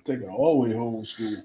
Take it all the way old school.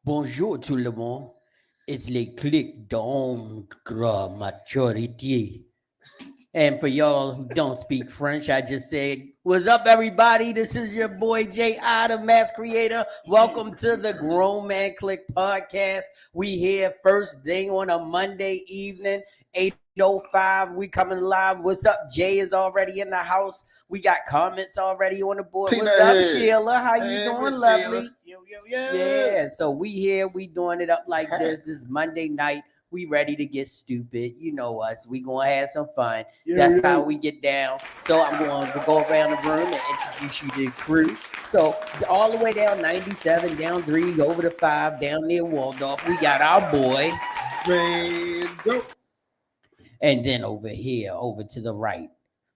Bonjour tout le monde. It's les Clique d'Ongre Maturité. And for y'all who don't speak French, I just said, what's up, everybody? This is your boy J.I., the Mass Creator. Welcome to the Grown Man Clique podcast. We here first thing on a Monday evening, 8:05. We coming live. What's up? Jay is already in the house. We got comments already on the board. Peanut What's up, head. Sheila? How you doing, lovely? Yo. Yeah, so we here, we doing it up like this. It's Monday night. We ready to get stupid. You know us. We gonna have some fun. That's how we get down. So I'm going to go around the room and introduce you to the crew. So all the way down 97, down 3, over to 5, down near Waldorf. We got our boy. And then over here, over to the right,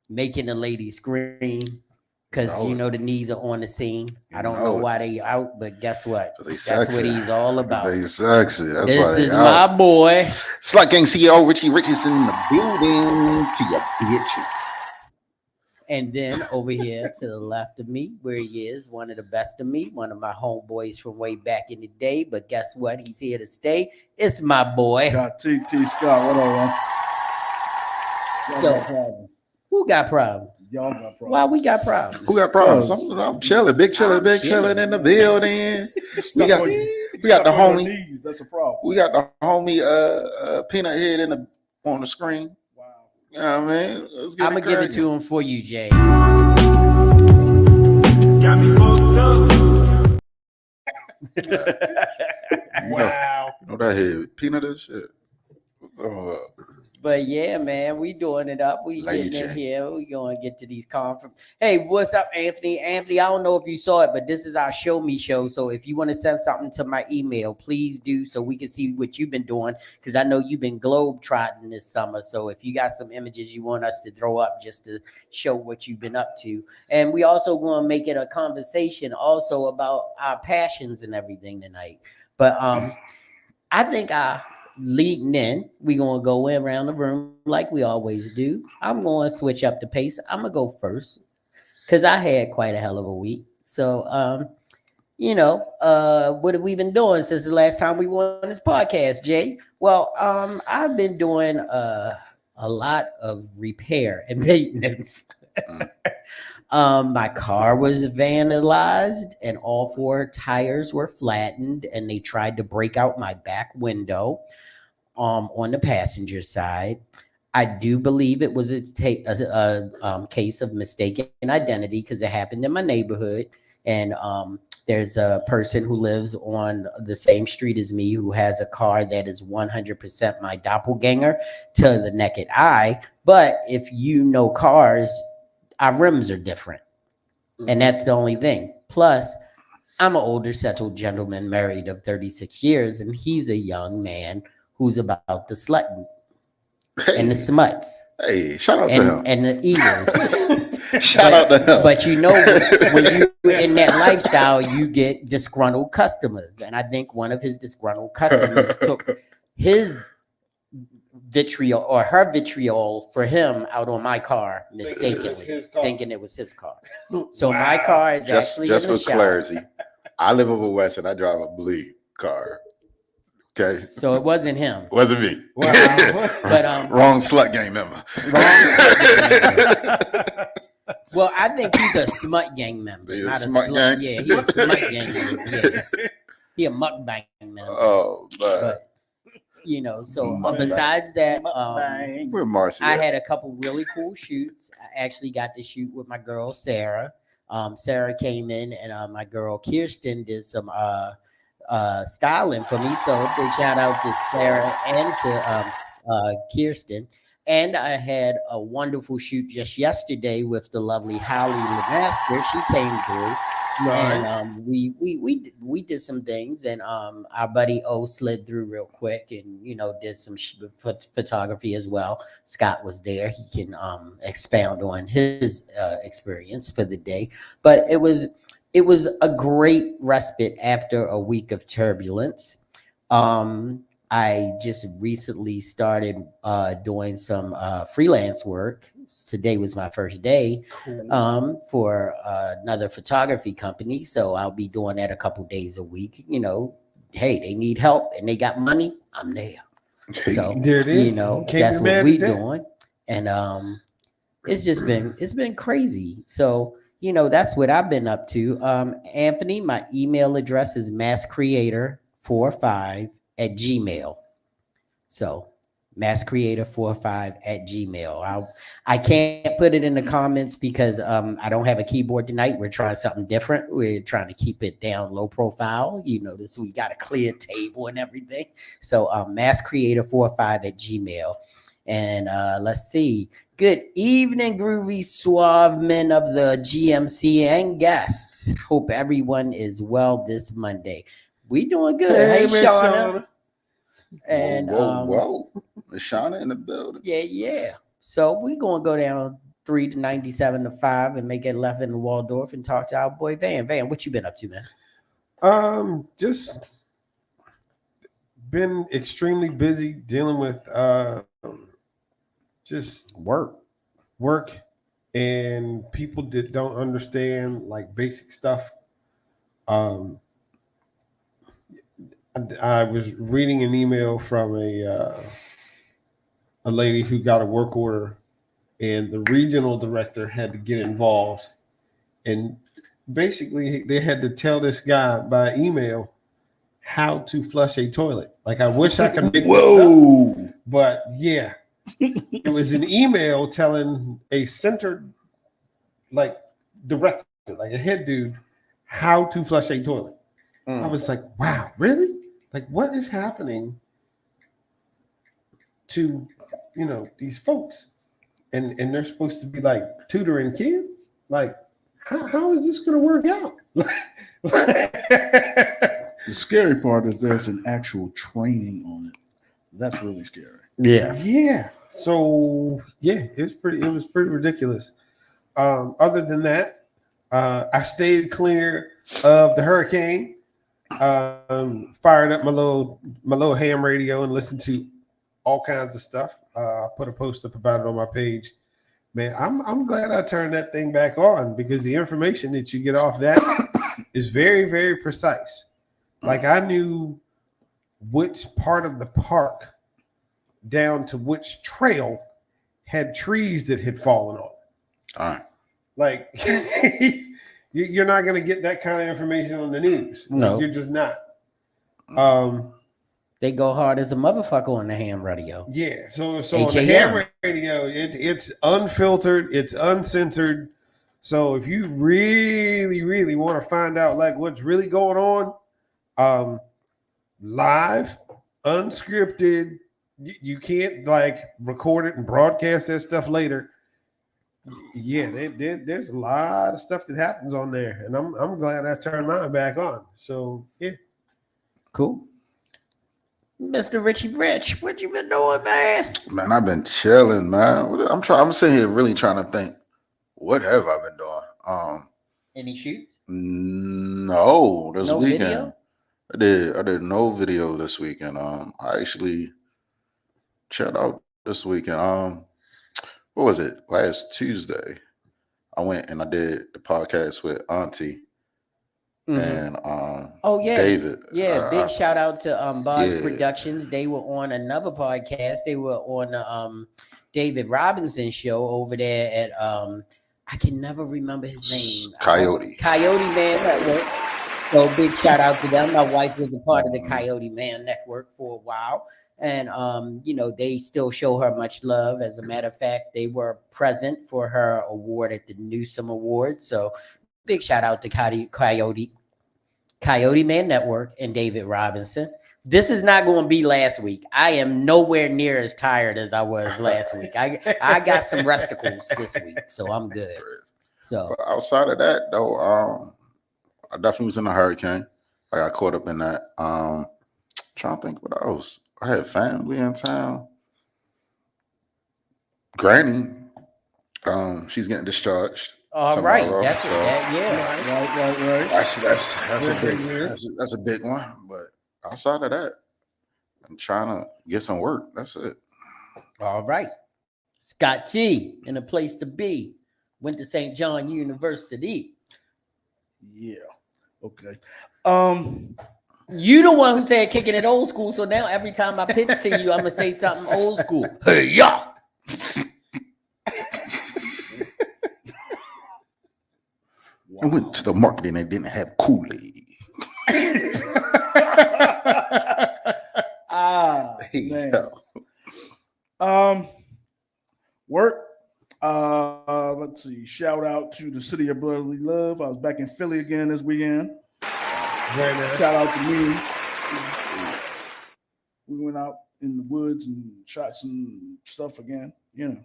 making the ladies scream. Because, you know, the knees are on the scene. I don't know why they out, but guess what? That's what he's all about. They sexy. That's this why they is out. my boy. Slut Gang CEO Richie Richardson in the building to your bitch. And then over here to the left of me, where he is, one of the best of me, one of my homeboys from way back in the day. But guess what? He's here to stay. It's my boy. Got T Scott. What up, man? So, who got problems? Y'all got problems. Why we got problems? Who got problems? I'm chilling, big chilling in the building. We got the homie. Knees. That's a problem. We got the homie Peanut Head on the screen. Wow. Yeah, man. I'm gonna give it to him for you, Jay. Got me fucked up. Wow. You know that head Peanut and shit. But yeah, man, we doing it up. We getting in here. We gonna get to these conference. Hey, what's up, Anthony? Anthony, I don't know if you saw it, but this is our Show Me show. So if you want to send something to my email, please do, so we can see what you've been doing. Because I know you've been globe trotting this summer. So if you got some images you want us to throw up just to show what you've been up to, and we also gonna make it a conversation also about our passions and everything tonight. But I think leading in, we're gonna go around the room like we always do. I'm gonna switch up the pace. I'm gonna go first because I had quite a hell of a week. So what have we been doing since the last time we were on this podcast, Jay? Well, I've been doing a lot of repair and maintenance. My car was vandalized and all four tires were flattened, and they tried to break out my back window on the passenger side. I do believe it was a case of mistaken identity because it happened in my neighborhood. And there's a person who lives on the same street as me who has a car that is 100% my doppelganger to the naked eye. But if you know cars, our rims are different. And that's the only thing. Plus, I'm an older settled gentleman married of 36 years, and he's a young man who's about the slutting and the smuts. Hey, shout out to him. And the Eagles. Shout out to him. But when you're in that lifestyle, you get disgruntled customers. And I think one of his disgruntled customers took his vitriol or her vitriol for him out on my car mistakenly, thinking it was his car. So my car is actually just in the for shop. clarity. I live over west and I drive a blue car. Okay. So it wasn't him. Wasn't me. Wow. But wrong slut gang member. Well, I think he's a smut gang member, He a not a smut slut. gang? Yeah, he's a smut gang member. Yeah. He a mukbang member. Oh, But so besides that, where Marcy? I had a couple really cool shoots. I actually got to shoot with my girl Sarah. Sarah came in, and my girl Kirsten did some styling for me. So big shout out to Sarah and to Kirsten. And I had a wonderful shoot just yesterday with the lovely Holly Lemaster. She came through. And we did some things, and our buddy O slid through real quick, and did some photography as well. Scott was there; he can expound on his experience for the day. But it was a great respite after a week of turbulence. I just recently started doing some freelance work. Today was my first day for another photography company. So I'll be doing that a couple days a week. Hey, they need help and they got money. I'm there. So there it is. That's what we doing. And it's been crazy. So that's what I've been up to. Anthony, my email address is masscreator45@gmail. So masscreator45@gmail. I can't put it in the comments because I don't have a keyboard tonight. We're trying something different. We're trying to keep it down low profile. We got a clear table and everything. So masscreator45@gmail. And let's see. Good evening, groovy suave men of the GMC and guests. Hope everyone is well this Monday. We doing good. Hey Shauna. And whoa. Shauna in the building. Yeah. So we're gonna go down 3 to 97 to 5 and make it left in the Waldorf and talk to our boy Van. Van, what you been up to, man? Just been extremely busy dealing with just work and people that don't understand like basic stuff. I was reading an email from a lady who got a work order, and the regional director had to get involved, and basically they had to tell this guy by email how to flush a toilet. Like I wish I could make this up, but yeah, it was an email telling a centered like director, like a head dude, how to flush a toilet. I was like, wow, really? Like, what is happening to, these folks? And they're supposed to be like tutoring kids? Like, how is this going to work out? The scary part is there's an actual training on it. That's really scary. Yeah. Yeah. So yeah, it was pretty ridiculous. Other than that, I stayed clear of the hurricane. Fired up my little ham radio and listened to all kinds of stuff. I put a post up about it on my page. Man, I'm glad I turned that thing back on because the information that you get off that is very, very precise. Like I knew which part of the park down to which trail had trees that had fallen on it. All right. Like you're not going to get that kind of information on the news. No. You're just not. They go hard as a motherfucker on the ham radio. Yeah, so on the HAM. ham radio, it's unfiltered, it's uncensored. So if you really, really want to find out like what's really going on, live, unscripted, you can't like record it and broadcast that stuff later. Yeah, there's a lot of stuff that happens on there, and I'm glad I turned mine back on. So yeah, cool. Mr. Richie Rich, what you been doing, man? Man, I've been chilling, man. I'm sitting here really trying to think. What have I been doing? Any shoots? No, this No weekend. video? I did no video this weekend. I actually checked out this weekend. What was it? Last Tuesday, I went and I did the podcast with Auntie and Oh yeah, David. Yeah, big shout out to Buzz Yeah. Productions. They were on another podcast. They were on the David Robinson show over there at I can never remember his name. Coyote. Coyote Man Network. So big shout out to them. My wife was a part of the Coyote Man Network for a while. And you know, they still show her much love. As a matter of fact, they were present for her award at the Newsome Award. So big shout out to Coyote Man Network and David Robinson. This is not going to be last week. I am nowhere near as tired as I was last week. I got some resticles this week, so I'm good. So But outside of that, though, I definitely was in a hurricane. I got caught up in that. Trying to think what else. I had family in town. Granny, she's getting discharged. all right, tomorrow, that's so- it. Yeah. Right. That's a big one. But outside of that, I'm trying to get some work. That's it. All right. Scott T in a place to be. Went to St. John University. Yeah. Okay. You the one who said kicking it old school. So now every time I pitch to you, I'm gonna say something old school. Hey, yeah. I went to the market and they didn't have Kool-Aid. Man. Work. Let's see. Shout out to the city of brotherly love. I was back in Philly again this weekend. very nice. Shout out to me. We went out in the woods and shot some stuff again. You know.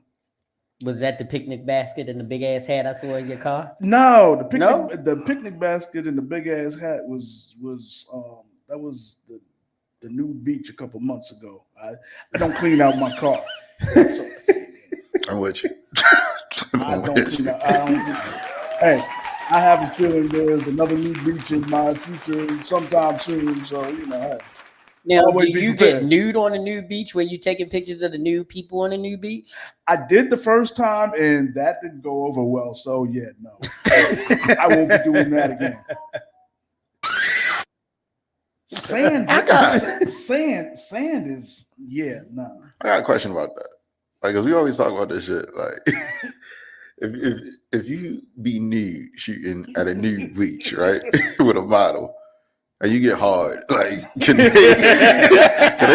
Was that the picnic basket and the big ass hat I saw in your car? No, No? the picnic basket and the big ass hat was that was the new beach a couple months ago. I don't clean out my car. So, I'm with you. I don't clean out. Hey, I have a feeling there's another new beach in my future sometime soon. So you know, hey. Now, Always do be you prepared. get nude on a new beach when you taking pictures of the new people on the new beach? I did the first time and that didn't go over well. So yeah, no, I won't be doing that again. Sand is no. I got a question about that. Like, cause we always talk about this shit. Like, if you be nude shooting at a nude beach, right, with a model, and you get hard, like, can they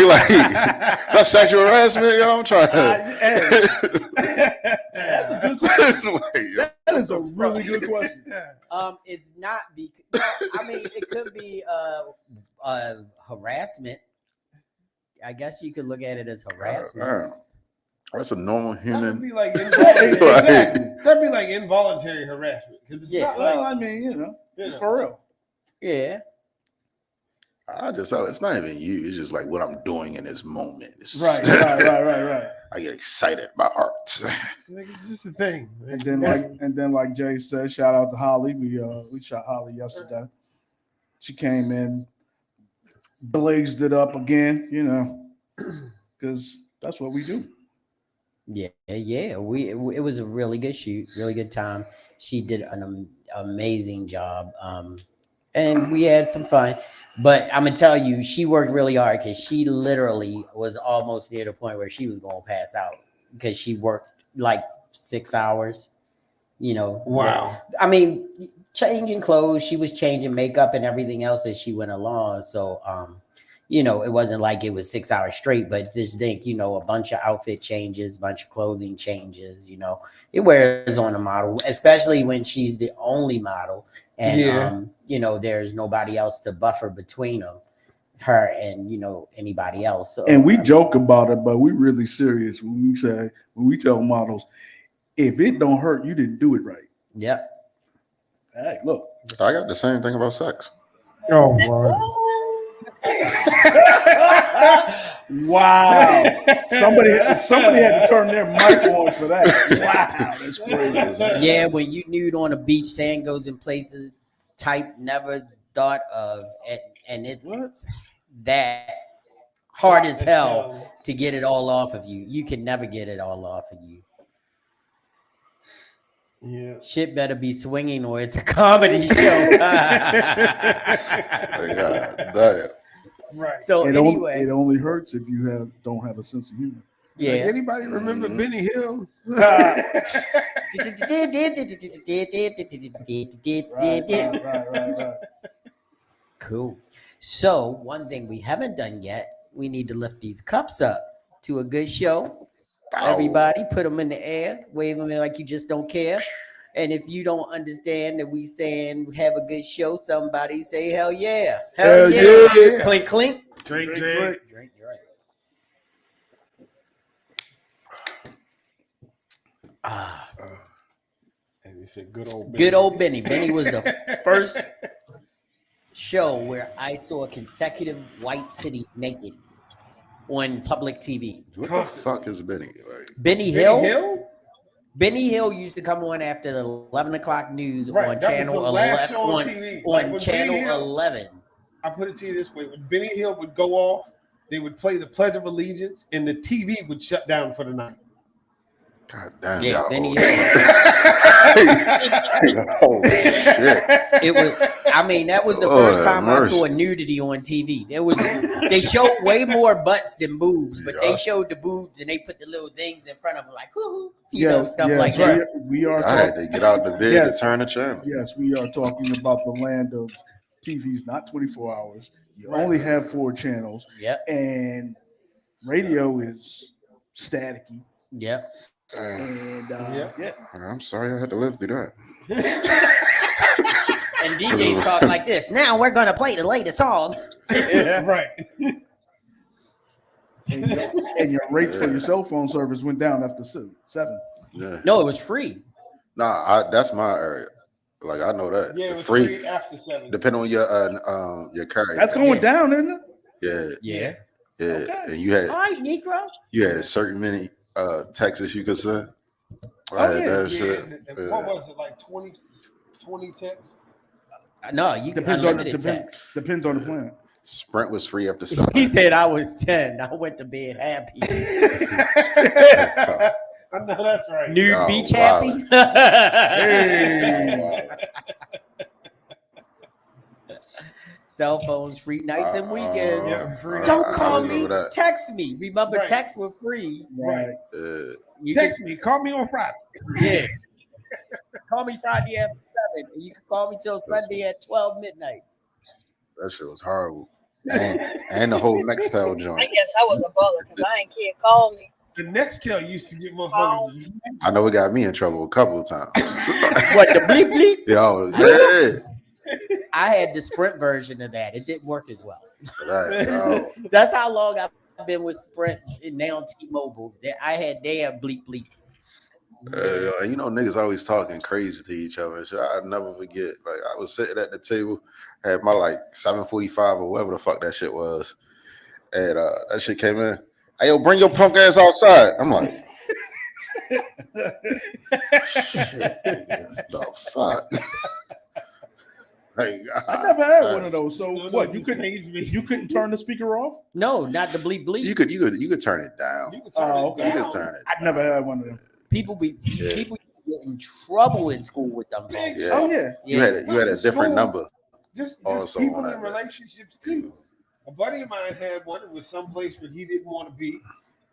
like, is that sexual harassment? Yo, I'm trying to. That's a good question. Like, That is a really good question. It's not because I mean it could be harassment. I guess you could look at it as harassment. That's a normal That would human. be like involuntary, exactly. That'd be like involuntary harassment because it's Yeah. not like Well, I mean, you know, you it's know. for real. Yeah. It's not even you. It's just like what I'm doing in this moment. Right. I get excited about art. Like, it's just a thing. And then like Jay said, shout out to Holly. We shot Holly yesterday. She came in blazed it up again, you know, because that's what we do. Yeah. It was a really good shoot, really good time. She did an amazing job, and we had some fun. But I'm gonna tell you, she worked really hard because she literally was almost near the point where she was gonna pass out because she worked like 6 hours. You know, Wow. I mean, changing clothes, she was changing makeup and everything else as she went along. So, you know, it wasn't like it was 6 hours straight, but just think, you know, a bunch of outfit changes, bunch of clothing changes, you know, it wears on a model, especially when she's the only model. And, you know, there's nobody else to buffer between her and, you know, anybody else. So, And we joke about it, but we really serious when we tell models, if it don't hurt, you didn't do it right. Yep. Hey, look. I got the same thing about sex. Oh, boy. Wow. Somebody had to turn their mic on for that. Wow, that's crazy. Yeah, when you nude on a beach, sand goes in places type never thought of, and it's that hard as hell to get it all off of you. You can never get it all off of you. Yeah. Shit better be swinging or it's a comedy show. Damn. Right. So It anyway, only hurts if you don't have a sense of humor. yeah. Like, anybody remember Benny Hill? Right. Cool. So one thing we haven't done yet, we need to lift these cups up to a good show. Everybody put them in the air, wave them like you just don't care. And if you don't understand that we saying have a good show, somebody say hell yeah. Hell yeah. Clink, clink. Drink. Drink. And he said, good old Benny. Good old Benny. Benny was the first show where I saw consecutive white titties naked on public TV. What the fuck is Benny? Like, Benny Hill? Benny Hill used to come on after the 11 o'clock news on channel 11. On TV. On channel 11. I put it to you this way: when Benny Hill would go off, they would play the Pledge of Allegiance, and the TV would shut down for the night. God damn, Yeah, y'all Benny old. Hill. Holy shit. It was. I mean, that was the first time I saw nudity on TV. They showed way more butts than boobs, but they showed the boobs and they put the little things in front of them, like whoo, you know, stuff like that. We are. I had to get out the bed to turn the channel. Yes, we are talking about the land of TV's not 24 hours. You only have 4 channels. Yep. And radio is staticky. Yep. And I'm sorry I had to live through that. And DJs talk like this. Now we're gonna play the latest song. Right. And your rates for your cell phone service went down after 7. Yeah. No, it was free. Nah, that's my area. Like I know that. Yeah, it was free free after 7. depending on your carrier. That's going down, isn't it? Yeah. Okay. And you had All right, Negro. you had a certain many texts you could send. I had that shit. What was it, like 20 texts? No, you can Depends on unlimited text. Depends on the plan. Sprint was free after 7. He said I was 10. I went to bed happy. I know that's right. Nude Oh, beach wow. happy. Hey. Cell phones free nights and weekends. Yeah, free. Don't I call remember me. that. Text me. Remember, Right. texts were free. Right. You Text me. Call me on Friday. Yeah. Call me Friday at 7. And you can call me till Sunday at 12 midnight. That shit was horrible. And the whole Nextel I joint. guess I was a baller because I ain't kid call me. The next kill used to get motherfuckers. I know it got me in trouble a couple of times. What, the bleep bleep? Yeah. I had the Sprint version of that. It didn't work as well. Yo. That's how long I've been with Sprint and now T-Mobile. They have bleep bleep. And you know, niggas always talking crazy to each other. Shit, I never forget. Like I was sitting at the table, had my like 7:45 or whatever the fuck that shit was, and that shit came in. Hey, yo, bring your punk ass outside. I'm like, shit, the fuck. Like, I never had one of those. So No, what? You just couldn't page me. you couldn't turn the speaker off? No, not the bleep bleep. you could turn it down. You can turn Oh, it okay. You down. could turn it. I never had one of them. People Yeah. people get in trouble in school with them phones. Yeah. Oh yeah. You had a different School. number. Just Also people on in that. relationships too. A buddy of mine had one. It was someplace where he didn't want to be,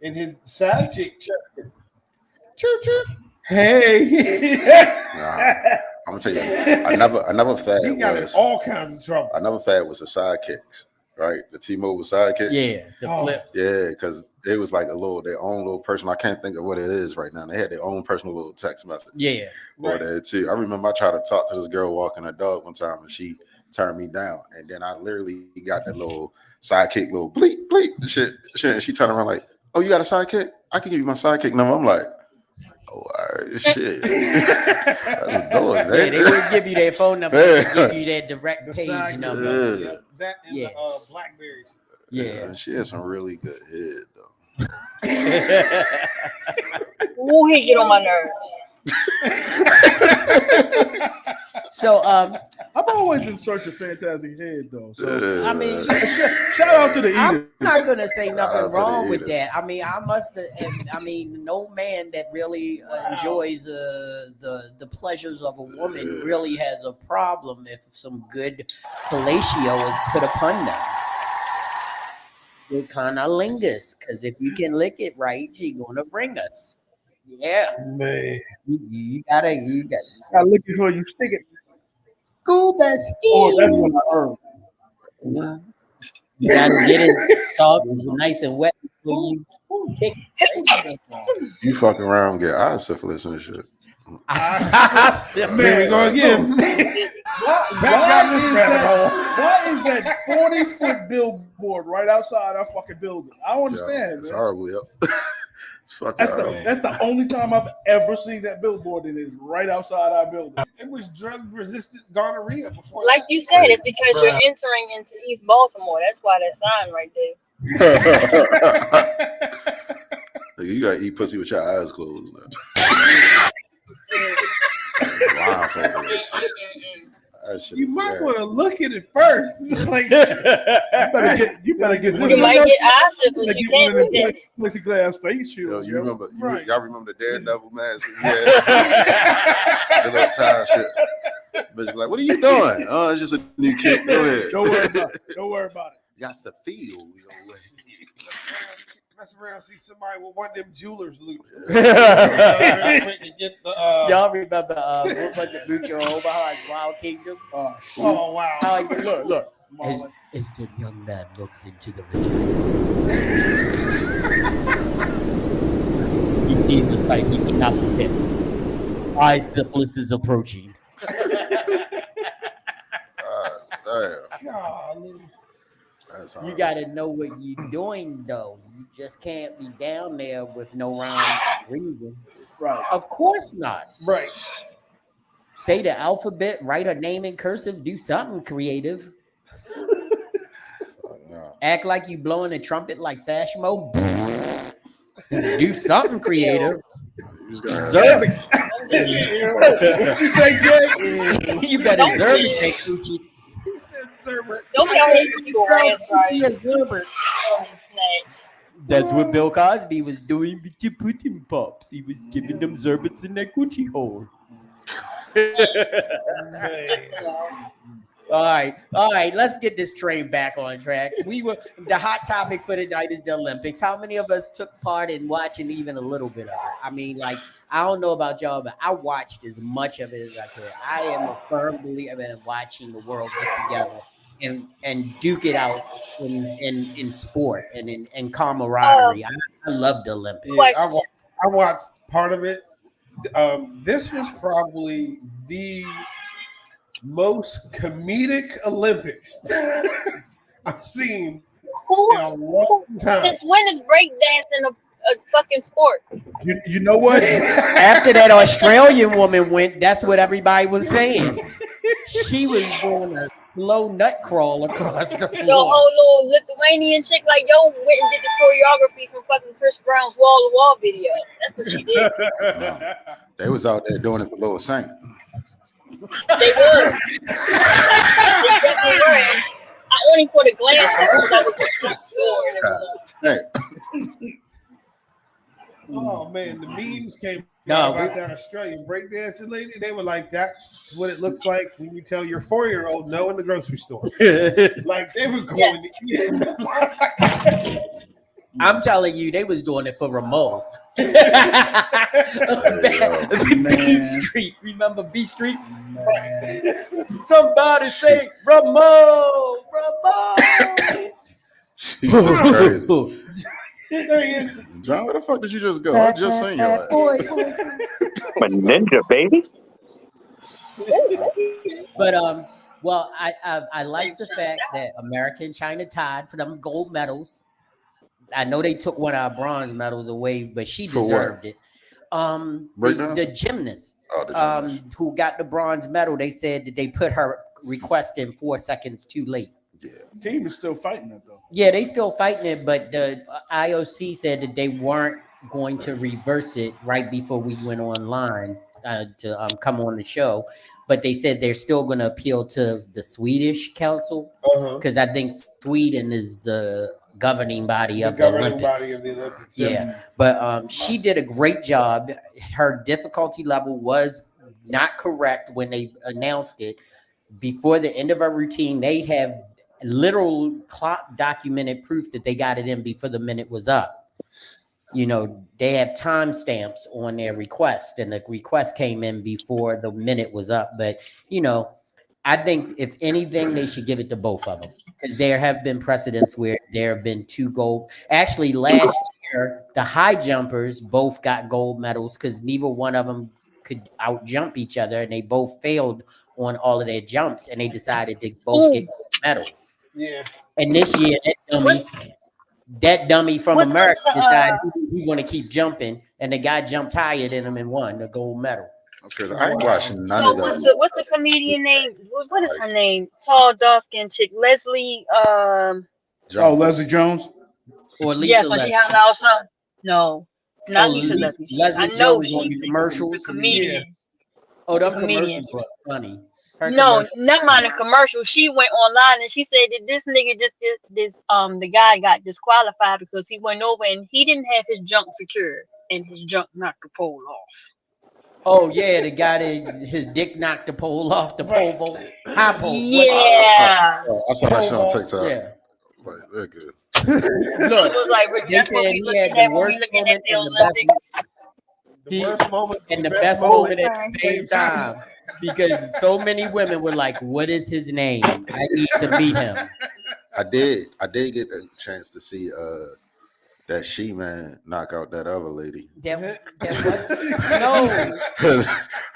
and his side chick checked him. Chirp chirp. Hey. I'm gonna tell you, I never fad He got in was. all kinds of trouble. I never fad was the sidekicks, right? The T-Mobile sidekicks. Yeah, the Oh. flips. Yeah, because it was like their own little personal. I can't think of what it is right now. They had their own personal little text message Yeah. over there too. I remember I tried to talk to this girl walking her dog one time, and she turned me down. And then I literally got that little sidekick, little bleep bleep shit. And she turned around like, "Oh, you got a sidekick? I can give you my sidekick number." I'm like, "Oh, all right, shit." That's doing Yeah, they would give you their phone number, they would give you their direct The page side number. Yeah. That and Yeah. the Blackberries. Yeah. She had some really good head though. Ooh, he get on my nerves. So I'm always in search of fantastic head though. So I mean, shout out to the I'm eaters. not gonna say Shout out nothing to wrong the with eaters. that. I mean, no man that really enjoys the pleasures of a woman really has a problem if some good fellatio is put upon them. It kind of lingers because if you can lick it right, she gonna bring us. Yeah, Man. you gotta I look before you stick it. school bestie. Oh, that's what I heard. You gotta get it soft, nice and wet before you kick it. You fucking around and get eye syphilis and shit. There we go again. Why is that 40-foot billboard right outside our fucking building? I don't understand. It's Man. horrible. Yep. It's fucking horrible. That's the only time I've ever seen that billboard, and it's right outside our building. It was drug-resistant gonorrhea before. Like you said, it's because you're entering into East Baltimore. That's why that sign right there. You gotta eat pussy with your eyes closed. Wow, that shit You is might scary. want to look at it first. Like, You better get You might get eye syphilis. Like You get can't one do of that. them plexiglass face Yo, shields. you remember? Right. Y'all remember the Daredevil mask? Yeah, the little tie shit. Bitch, like, what are you doing? Oh, it's just a new kick. Go ahead. Don't worry about it. Don't worry about it. You got to feel. mess around, see somebody with one of them jewelers loot. Y'all remember what was it, Mucho Omaha's Wild Kingdom? Oh, shit. Oh wow! How he look. Marlon. As the young man looks into the vagina, he sees the sight he cannot fit. Eye syphilis is approaching. Damn, Golly. that's You hard. gotta know what you're doing, though. You just can't be down there with no rhyme reason. Right. Of course not. Right. Say the alphabet, write a name in cursive, do something creative. No. Act like you blowing a trumpet like Sashmo. Do something creative. You just gotta- Deserve it. What you say, Jay? You better deserve it, Jay Coochie. He said Zerbert. Don't be out here people ass right. Deserve it. Snatch. That's what Bill Cosby was doing with your pudding pops. He was giving them zerbets in that Gucci hole. Man. All right. Let's get this train back on track. The hot topic for tonight is the Olympics. How many of us took part in watching even a little bit of it? I mean, like, I don't know about y'all, but I watched as much of it as I could. I am a firm believer in watching the world get together and duke it out in sport and in camaraderie. I love the Olympics. Yeah, I watched part of it. This was probably the most comedic Olympics I've seen Who? in a long time. Since when is breakdancing a fucking sport? You know what? After that Australian woman went, that's what everybody was saying. She was doing a slow nut crawl across the Your floor. whole little Lithuanian chick like yo went and did the choreography from fucking Chris Brown's Wall to Wall video. That's what she did. No. They was out there doing it for Lil Saint. They were. They definitely were. And I only caught a glance at because I was in the store and everything. Hey, Oh man, the memes came No, out about that Australian breakdancing lady. They were like, "That's what it looks like when you tell your 4-year-old no in the grocery store." Like they were going. I'm telling you, they was doing it for Ramon. go. B Street. Remember B Street? Man. Somebody say Ramon! Ramon! Jesus crazy. There he is. John, where the fuck did you just go? I just seen your ass. I'm a ninja, baby. But well, I like the fact that America and China tied for them gold medals. I know they took one of our bronze medals away, but she For what? deserved it. Breakdance? The gymnast Oh, the gymnast. who got the bronze medal, they said that they put her request in 4 seconds too late. Yeah. Team is still fighting it though. Yeah, they still fighting it, but the IOC said that they weren't going to reverse it right before we went online to come on the show. But they said they're still going to appeal to the Swedish council because I think Sweden is the governing body of the governing Olympics. body of the Olympics. Yeah, but she did a great job. Her difficulty level was not correct when they announced it. Before the end of her routine, they have literal clock documented proof that they got it in before the minute was up. You know, they have timestamps on their request, and the request came in before the minute was up. But, you know, I think if anything, they should give it to both of them because there have been precedents where there have been 2 gold. Actually, last year, the high jumpers both got gold medals because neither one of them could out jump each other, and they both failed on all of their jumps, and they decided to both get gold medals. Yeah. And this year, that dummy from What's America the, decided he's going to keep jumping, and the guy jumped higher than him and won the gold medal. Because I ain't watching none So of them. what's the comedian name? What is her name? Tall, dark skinned chick. Leslie. Oh, Leslie Jones. Or Lisa Yes, when she had out son. No, not Lisa Leslie Leslie. I know Jones on she's the commercials. the comedian. Oh, them Comedian. commercials were funny. Her No, commercials- not mind the commercial. She went online and she said that this nigga just did this. The guy got disqualified because he went over and he didn't have his jump secured and his jump knocked the pole off. Oh yeah, the guy that his dick knocked the pole off the pole, high pole. Yeah. I saw that shit on TikTok. Yeah. Like, they're good. It Look, was like they that's what said we he had looking the at when we worst looking at moment the and the best, Olympics. The worst moment and the the best moment at moment. the same time because so many women were like, "What is his name? I need to meet him." I did get a chance to see that She-Man knock out that other lady. That what? No,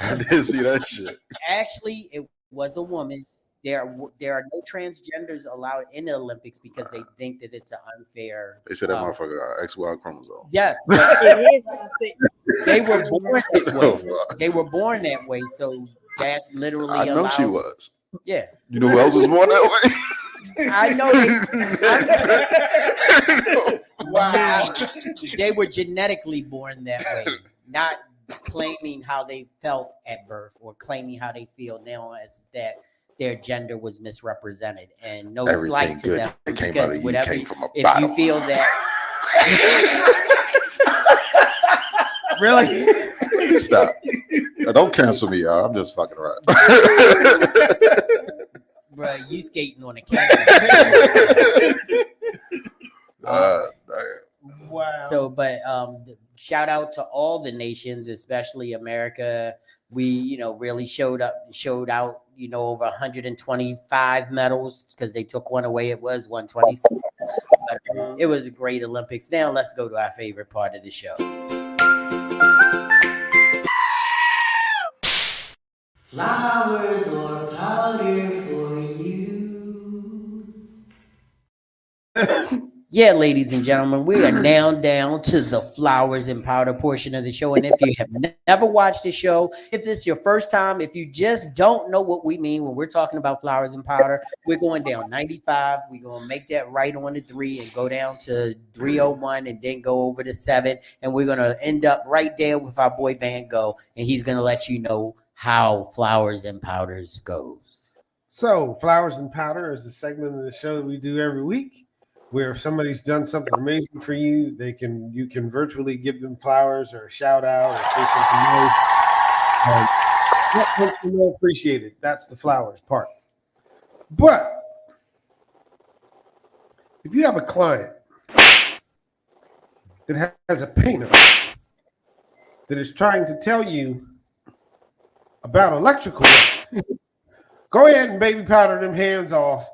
I did see that shit. actually, it was a woman. There are no transgenders allowed in the Olympics because they think that it's an unfair. They said that motherfucker got XY chromosome. Yes, It is. they were born that Oh, way. fuck. They were born that way, so that literally I know allows. she was. Yeah, You know who else was born that way? I know. Wow, they were genetically born that way, not claiming how they felt at birth or claiming how they feel now as that their gender was misrepresented. And no Everything slight to good them that came because out of you whatever, came from a if bottle. you feel that Really? Stop. Don't cancel me, y'all. I'm just fucking around. bro, you skating on a cancer. Damn. Wow. So, but shout out to all the nations, especially America. We, really showed out, over 125 medals because they took one away. It was 126. But it was a great Olympics. Now let's go to our favorite part of the show. Flowers or powder for you. Yeah, ladies and gentlemen, we are now down to the flowers and powder portion of the show. And if you have never watched the show, if this is your first time, if you just don't know what we mean when we're talking about flowers and powder, we're going down 95. We're going to make that right on the 3 and go down to 301 and then go over to 7. And we're going to end up right there with our boy Van Gogh. And he's going to let you know how flowers and powders goes. So, Flowers and Powder is a segment of the show that we do every week, where if somebody's done something amazing for you, you can virtually give them flowers or a shout out or say something nice. Let them know appreciated. That's the flowers part. But if you have a client that has a painter that is trying to tell you about electrical work, go ahead and baby powder them hands off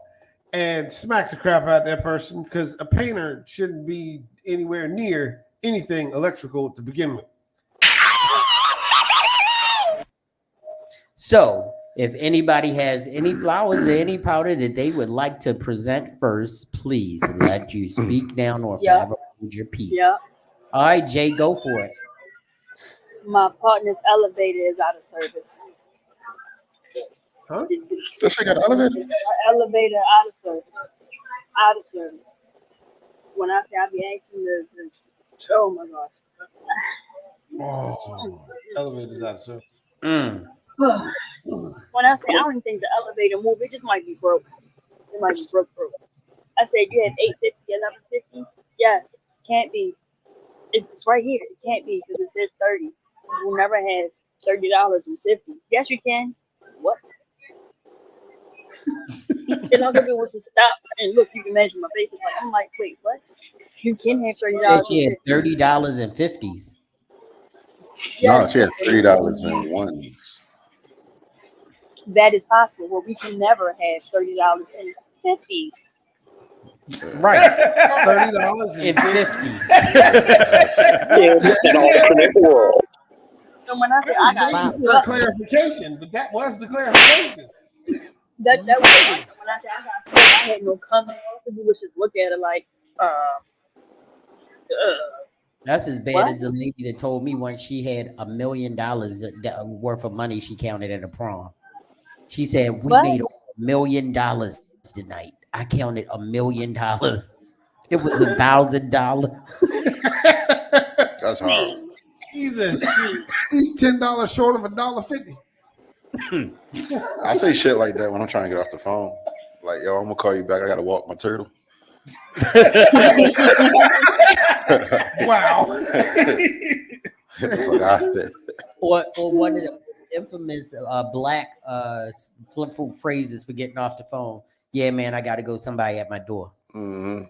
and smack the crap out of that person, because a painter shouldn't be anywhere near anything electrical to begin with. So, if anybody has any flowers or any powder that they would like to present first, please let you speak down or Yeah. forever hold your peace. Yeah. All right, Jay, go for it. My partner's elevator is out of service. Huh? That shit got an elevator? Our elevator out of service. Out of service. When I say I be asking the oh my gosh. Oh, elevators out of service. Mm. When I say I don't even think the elevator move, it just might be broke. It might be broke. I said you have 850, 1150. Yes, can't be. It's right here. It can't be because it says 30. We'll never have $30.50. Yes, you can. What? And all I do was to stop and look. You can measure my face. It's like I'm like, wait, what? You can have Said she had $30. $30.50. No, she had $30 in ones. That is possible. Well, we can never have $30.50. Right. $30 In 50s. In an alternate world. So when I say I got for clarification, but that was the clarification. that was it. When I say I got I had no comment. All I could do was just look at it like, That's as bad What? as the lady that told me once she had $1 million worth of money she counted at a prom. She said, we What? made $1 million tonight. I counted $1 million. It was $1,000. That's hard. Jesus, he's $10 short of $1.50. I say shit like that when I'm trying to get off the phone. Like, yo, I'm gonna call you back. I gotta walk my turtle. Wow. Fuck out of it. or one of the infamous black flip phrases for getting off the phone. Yeah, man, I got to go. Somebody at my door. Mhm.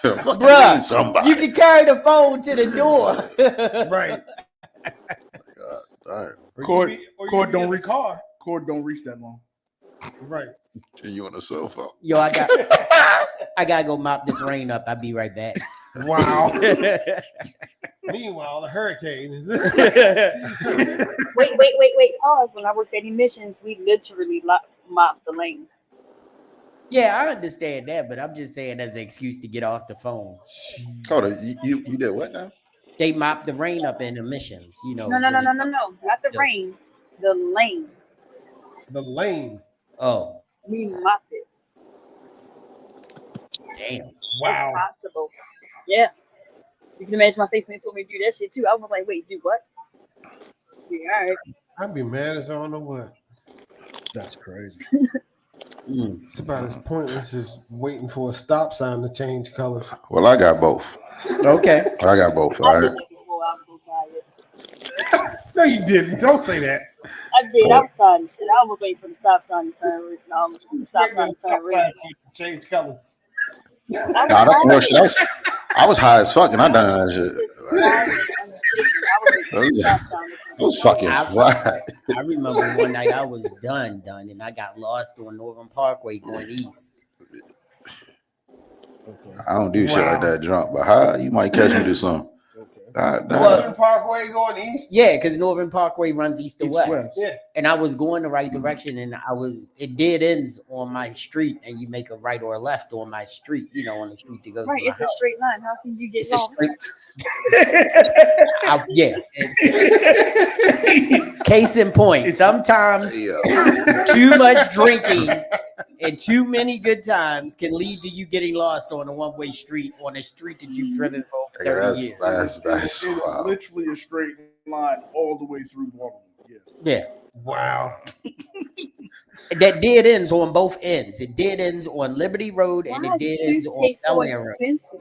Bruh, somebody. you can carry the phone to the door. Right. All right. Cord don't reach reach car. Cord don't reach that long. Right. You on a cell phone? Yo, I gotta go mop this rain up. I'll be right back. Wow. Meanwhile, the hurricane is. Wait. Pause. When I worked at emissions, we literally mopped the lane. Yeah, I understand that, but I'm just saying as an excuse to get off the phone. Hold on. You did what now? They mop the rain up in emissions, you know. No. Not the rain. The lane. The lane. Oh, We mopped it. damn. Wow. That's possible. Yeah. You can imagine my face when they told me to do that shit too. I was like, wait, do what? Yeah, all right. I'd be mad as I don't know what. That's crazy. It's about as pointless as waiting for a stop sign to change colors. Well, I got both. Okay. I got both. All I did right. that before. I was so tired. No, you didn't. Don't say that. I did. I was tired of shit. I was waiting for the stop sign to turn red. No, the stop Waiting for sign the to turn stop red. sign to change colors. Nah, that's more shit. I was high as fuck and I done that shit. I was fucking fried. I remember one night I was done, and I got lost on Northern Parkway going east. I don't do shit like that drunk, but how you might catch me do something. Northern Parkway going east. Yeah, because Northern Parkway runs east to west. East-west. Yeah. And I was going the right direction, and it dead ends on my street, and you make a right or a left on my street, on the street that goes Right, to my it's a house. straight line. How can you get It's a lost? straight. Yeah. Case in point, sometimes Yeah. too much drinking and too many good times can lead to you getting lost on a one-way street on a street that you've driven for over 30 years. That's It's wow. literally a straight line all the way through Baltimore. Yeah. Yeah. Wow. That dead ends on both ends. It dead ends on Liberty Road and Why it is dead ends on toothpaste so Delaware Road. expensive?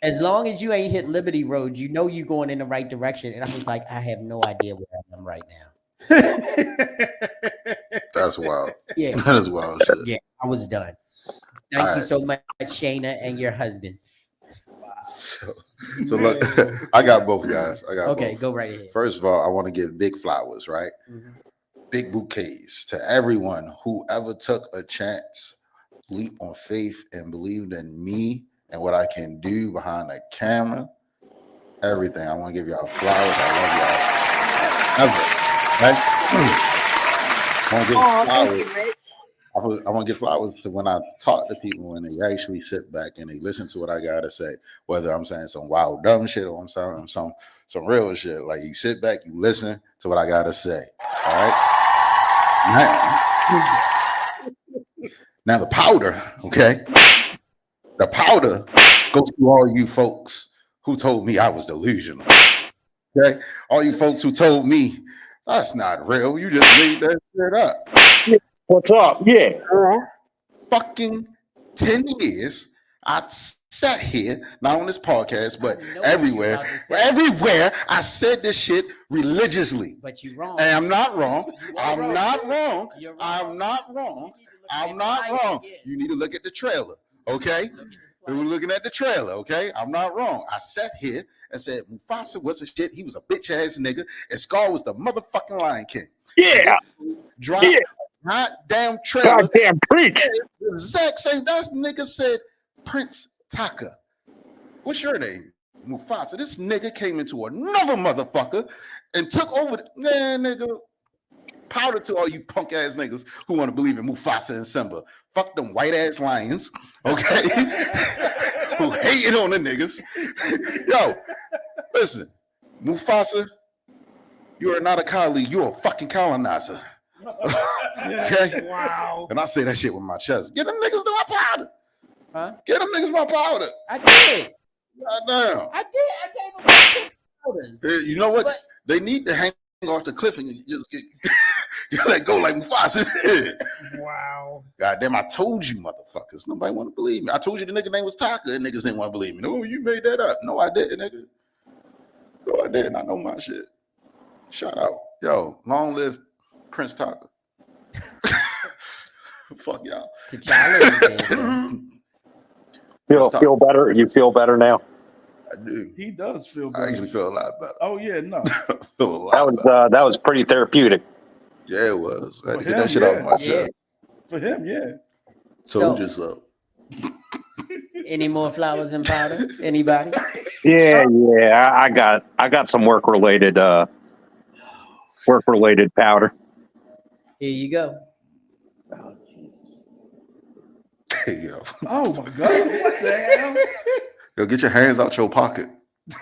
As long as you ain't hit Liberty Road, you know you're going in the right direction. And I was like, I have no idea where I am right now. That's wild. Yeah. That is wild shit. Yeah, I was done. Thank you Alright. so much, Shayna and your husband. So look, I got both guys. I got Okay, both. go right ahead. First of all, I want to give big flowers, right? Mhm. Big bouquets to everyone who ever took a chance, leap on faith, and believed in me and what I can do behind the camera. Everything. I want to give y'all flowers. I love y'all. Ever. Right? I want to give Oh, thank flowers. you, Rich. I want to give flowers to when I talk to people and they actually sit back and they listen to what I gotta say, whether I'm saying some wild dumb shit or I'm saying some real shit. Like you sit back, you listen to what I gotta say. All right. Now the powder, okay? The powder goes to all you folks who told me I was delusional. Okay, all you folks who told me that's not real. You just made that shit up. What's up? Yeah. Fucking 10 years I sat here, not on this podcast, but I know what you're everywhere. about to say. Everywhere I said this shit religiously. But you're wrong. And I'm not wrong. You are I'm wrong. not wrong. You're wrong. I'm not wrong. You need to look I'm at not the wrong. again. You need to look at the trailer, okay? Look at the We were looking at the trailer, okay? I'm not wrong. I sat here and said Mufasa was a shit. He was a bitch ass nigga, and Scar was the motherfucking Lion King. Yeah. Drop Yeah. hot damn trailer. Goddamn preach. The exact same. That nigga said Prince Taka. What's your name? Mufasa. This nigga came into another motherfucker and took over. Man, nigga. Powder to all you punk ass niggas who want to believe in Mufasa and Simba. Fuck them white ass lions, okay? Who hating on the niggas. Yo, listen, Mufasa, you are not a colleague. You're a fucking colonizer. Okay? Wow. And I say that shit with my chest. Get them niggas to my powder. Huh? Get them niggas my powder. I did. Goddamn. I did. I gave him 6 powders. You know what? But They need to hang off the cliff and just get let go like Mufasa. Wow. God damn, I told you, motherfuckers. Nobody want to believe me. I told you the nigga name was Taka and niggas didn't want to believe me. No, you made that up. No, I didn't, nigga. No, I didn't. I know my shit. Shout out. Yo, long live Prince Taka. Fuck y'all. T'Challa. Feel better? You feel better now? I do. He does feel I better. actually feel a lot better. Oh yeah, no. I feel a lot That was pretty therapeutic. Yeah, it was. I had to For get that him, shit off yeah. my Yeah. chest. For him, yeah. Told So- you so. Any more flowers and powder? Anybody? Yeah. I got some work related powder. Here you go. Hey, yo. Oh my God! What the hell? Yo, get your hands out your pocket.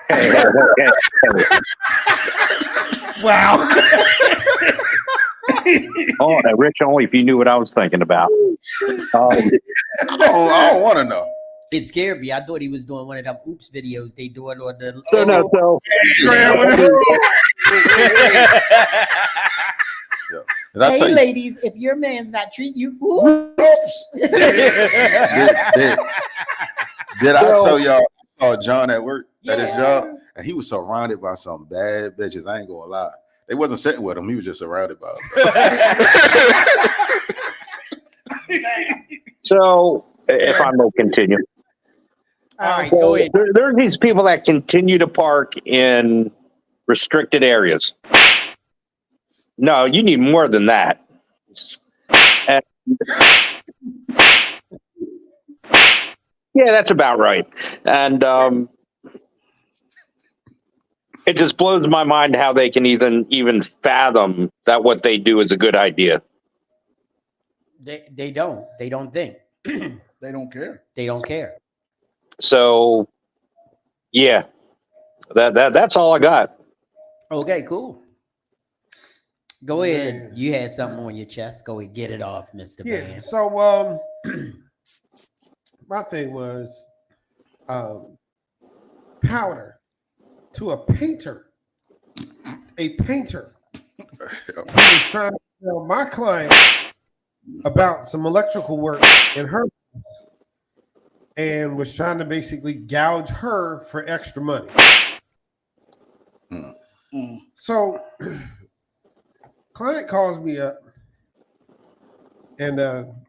Hey, Wow. oh, Rich, only if you knew what I was thinking about. I don't want to know. It scared me. I thought he was doing one of them oops videos they do it on the. Did I tell Hey, you? ladies, if your man's not treating you, Oops. Did I tell y'all I saw John at work at his job, and he was surrounded by some bad bitches. I ain't gonna lie. They wasn't sitting with him. He was just surrounded by them. So, if I may continue, all right, go ahead. there's these people that continue to park in restricted areas. No, you need more than that. And- yeah, that's about right. And it just blows my mind how they can even fathom that what they do is a good idea. They don't think. They don't care. They don't care. So, yeah, that's all I got. Okay, cool. Go ahead. You had something on your chest. Go ahead, get it off, Mr. Yeah. Man. So my thing was powder. to a painter. A painter. He was trying to tell my client about some electrical work in her house and was trying to basically gouge her for extra money. So, client calls me up, and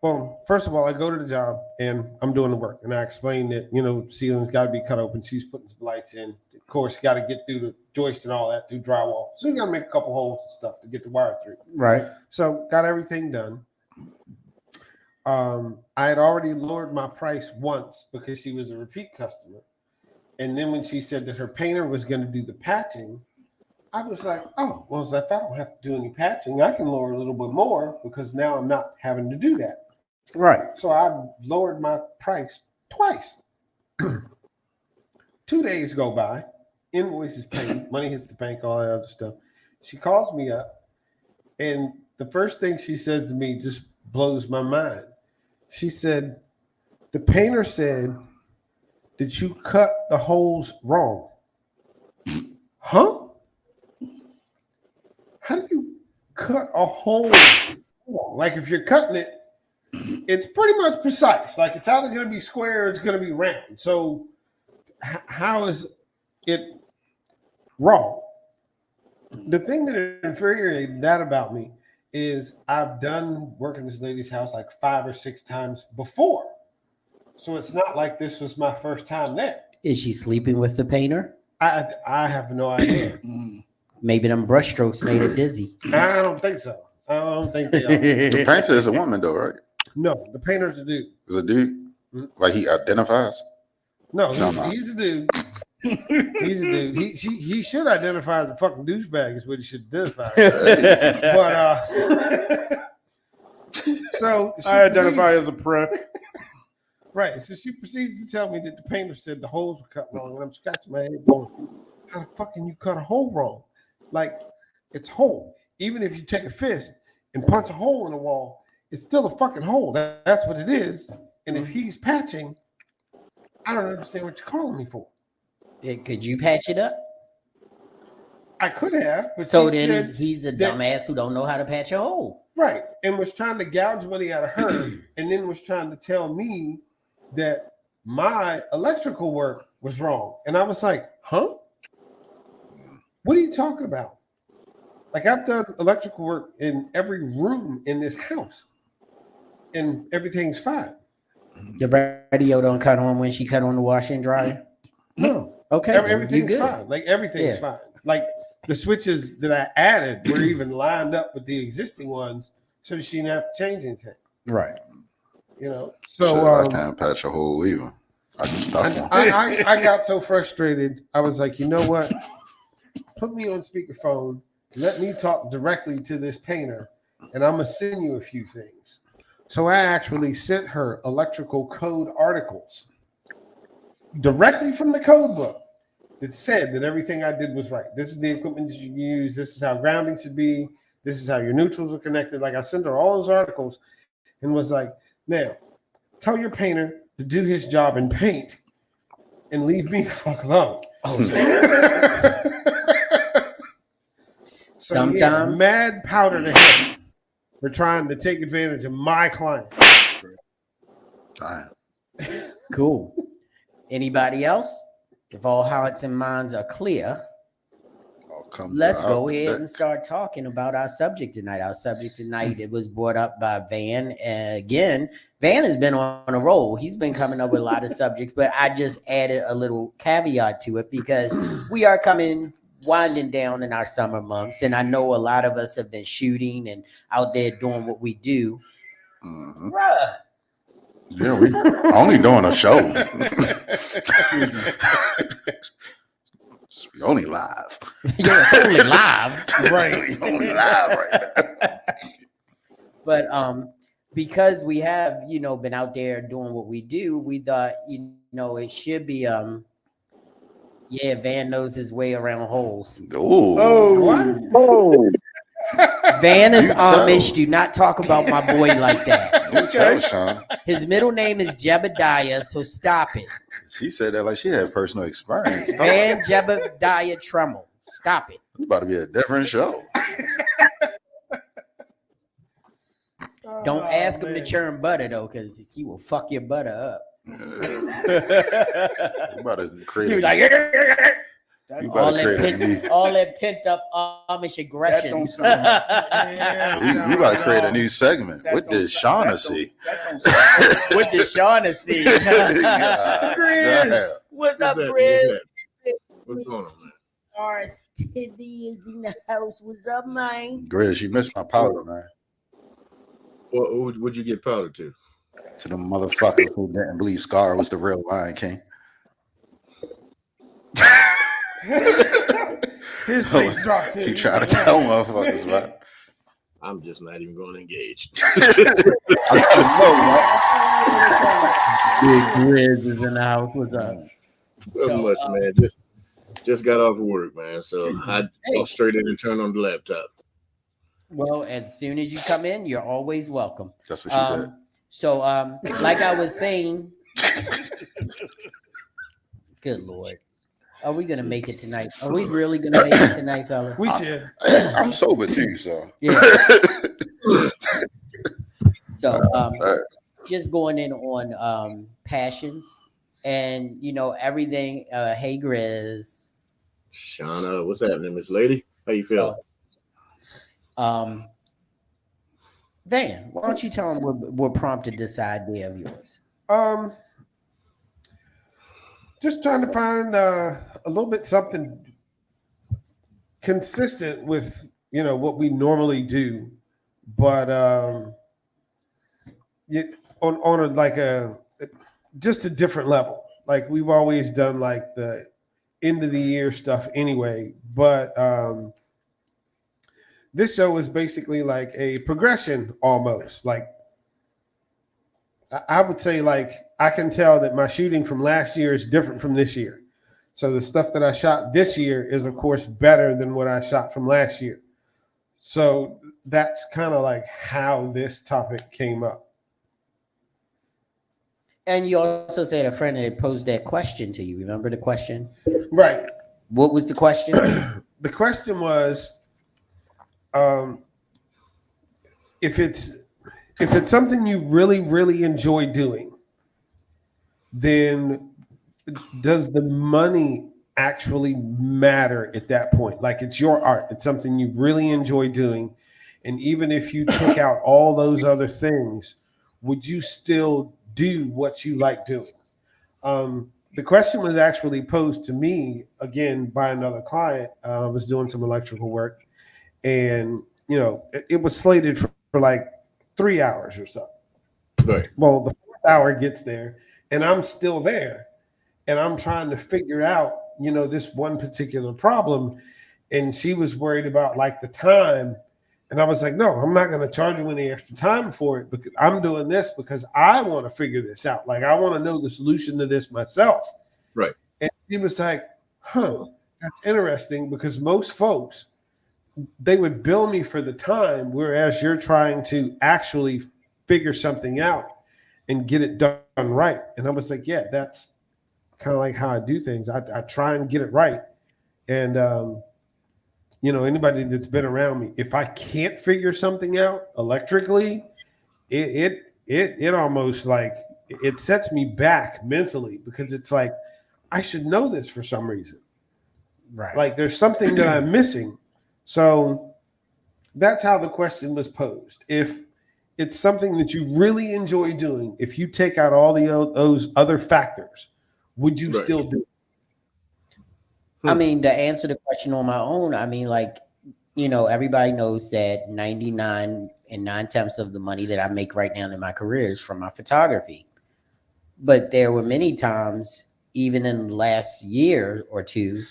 well, first of all, I go to the job and I'm doing the work, and I explain that ceiling's got to be cut open. She's putting some lights in. Of course, got to get through the joist and all that through drywall. So you got to make a couple holes and stuff to get the wire through. Right. So got everything done. I had already lowered my price once because she was a repeat customer, and then when she said that her painter was going to do the patching, I was like, oh, well, if I don't have to do any patching, I can lower a little bit more because now I'm not having to do that. Right. So I lowered my price twice. 2 days go by, invoices paid, money hits the bank, all that other stuff. She calls me up, and the first thing she says to me just blows my mind. She said, the painter said that you cut the holes wrong. Huh? How do you cut a hole wrong? Like if you're cutting it, it's pretty much precise. Like it's either going to be square or it's going to be round. So how is it wrong? The thing that infuriated that about me is I've done work in this lady's house like 5 or 6 times before. So it's not like this was my first time there. Is she sleeping with the painter? I have no idea. Maybe them brushstrokes made her dizzy. I don't think so. I don't think they are. The painter is a woman, though, right? No, the painter's a dude. Is a dude? Like he identifies? No, No. he's a dude. He's a dude. He should identify as a fucking douchebag is what he should identify. But so I identify as a prick. Right. So she proceeds to tell me that the painter said the holes were cut wrong, and I'm scratching my head going, how the fuck can you cut a hole wrong? Like it's whole. Even if you take a fist and punch a hole in the wall, it's still a fucking hole. That's what it is. And if he's patching, I don't understand what you're calling me for. Could you patch it up? I could have, but So she then said he's a that- dumbass who don't know how to patch a hole. right, and was trying to gouge money out of her, and then was trying to tell me that my electrical work was wrong. And I was like, huh? What are you talking about? Like I've done electrical work in every room in this house, and everything's fine. The radio don't cut on when she cut on the washer and dryer? No. Okay, then you Everything's good. fine. Like everything's Yeah. fine. Like the switches that I added were even lined up with the existing ones, so that she didn't have to change anything. Right. So I can't patch a hole either. I just stop one. I got so frustrated. I was like, you know what? Put me on speakerphone. Let me talk directly to this painter, and I'm gonna send you a few things. So I actually sent her electrical code articles directly from the code book that said that everything I did was right. This is the equipment that you use. This is how grounding should be. This is how your neutrals are connected. Like I sent her all those articles and was like, now tell your painter to do his job and paint and leave me the fuck alone. Oh, So sometimes mad powder to him for trying to take advantage of my client. Damn. cool. Anybody else? If all hearts and minds are clear, let's go ahead and start talking about our subject tonight. Our subject tonight, it was brought up by Van. Again, Van has been on a roll. He's been coming up with a lot of subjects, but I just added a little caveat to it because we are winding down in our summer months. And I know a lot of us have been shooting and out there doing what we do. Mhm. Bruh. Yeah, we only doing a show. We only live. Yeah, it's only live. Right. We only live right now. But because we have, been out there doing what we do, we thought, it should be Van knows his way around holes. Oh, Oh, What? Oh, Van is You tell. Amish. Do not talk about my boy like that. You tell, Sean. His middle name is Jebediah, so stop it. She said that like she had personal experience. Van Jebediah Tremmel. Stop it. It's about to be a different show. Don't ask him to man. churn butter though, because he will fuck your butter up. You about to He create was a, like, you all about to that, create a new, all that pent up Amish aggression. don't sound you about to create a new segment. What did Shaughnessy? With the Shaughnessy. God Chris, damn. what's up, What's Chris? What's going on, man? Ours TV is in the house. What's up, man? Grizz, you missed my powder, man. What'd you get powder to? To the motherfuckers who didn't believe Scar was the real Lion King. His face dropped too. Keep trying to tell motherfuckers, man. I'm just not even going to engage. Big Grizz is in the house. What's up? Nothing much, man. Just got off of work, man. So I go straight in and turn on the laptop. Well, as soon as you come in, you're always welcome. That's what she said. So, like I was saying, good Lord. Are we gonna make it tonight? Are we really gonna make it tonight, fellas? We should. I'm sober too, so. Yeah. So, just going in on passions and everything. Hey, Grizz. Shauna, what's happening, Miss Lady? How you feeling? Van, why don't you tell them what prompted this idea of yours? Just trying to find a little bit something consistent with what we normally do, but on just a different level. Like we've always done like the end of the year stuff anyway, but this show is basically like a progression almost. Like I would say, like I can tell that my shooting from last year is different from this year. So the stuff that I shot this year is, of course, better than what I shot from last year. So that's kind of like how this topic came up. And you also said a friend had posed that question to you. Remember the question? Right. What was the question? The question was, if it's something you really, really enjoy doing, then does the money actually matter at that point? Like it's your art. It's something you really enjoy doing. And even if you took out all those other things, would you still do what you like doing? The question was actually posed to me again by another client. I was doing some electrical work, and it was slated for like 3 hours or so. Right. Well, the 4th hour gets there, and I'm still there, and I'm trying to figure out this one particular problem, and she was worried about like the time. And I was like, no, I'm not going to charge you any extra time for it because I'm doing this because I want to figure this out. Like, I want to know the solution to this myself. Right. And she was like, that's interesting because most folks, they would bill me for the time, whereas you're trying to actually figure something out and get it done right. And I was like, yeah, that's kind of like how I do things. I try and get it right. And, anybody that's been around me, if I can't figure something out electrically, it almost like it sets me back mentally because it's like I should know this for some reason. Right. Like there's something that I'm missing. So that's how the question was posed. If it's something that you really enjoy doing, if you take out all those other factors, would you still do it? I mean, to answer the question on my own, I mean, like, everybody knows that 99 and 9/10 of the money that I make right now in my career is from my photography. But there were many times, even in the last year or two,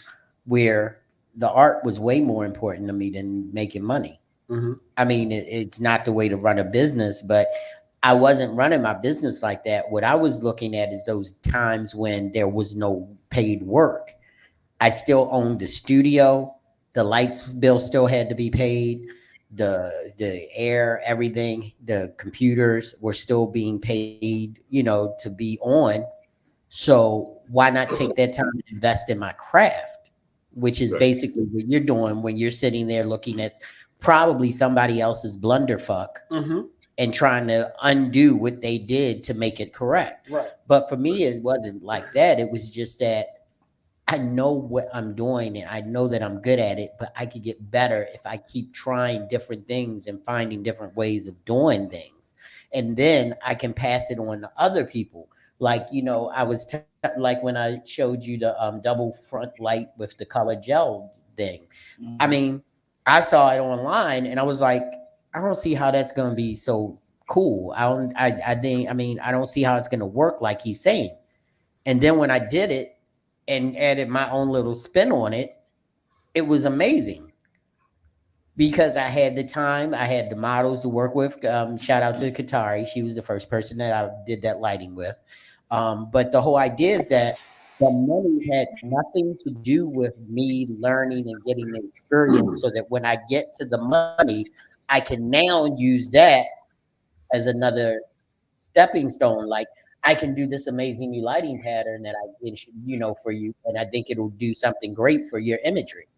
where the art was way more important to me than making money. Mm-hmm. I mean, it's not the way to run a business, but I wasn't running my business like that. What I was looking at is those times when there was no paid work. I still owned the studio. The lights bill still had to be paid. the air, everything, the computers were still being paid, to be on. So why not take that time to invest in my craft, which is Right. basically what you're doing when you're sitting there looking at probably somebody else's blunderfuck Mm-hmm. and trying to undo what they did to make it correct. Right. But for me, it wasn't like that. It was just that I know what I'm doing and I know that I'm good at it, but I could get better if I keep trying different things and finding different ways of doing things. And then I can pass it on to other people. Like, I was like when I showed you the double front light with the color gel thing. I Mhm. mean, I saw it online and I was like, I don't see how that's going to be so cool. I don't see how it's going to work like he's saying. And then when I did it and added my own little spin on it, it was amazing because I had the time, I had the models to work with. Shout out to Katari. She was the first person that I did that lighting with. But the whole idea is that the money had nothing to do with me learning and getting the experience so that when I get to the money, I can now use that as another stepping stone. Like I can do this amazing new lighting pattern that for you, and I think it'll do something great for your imagery.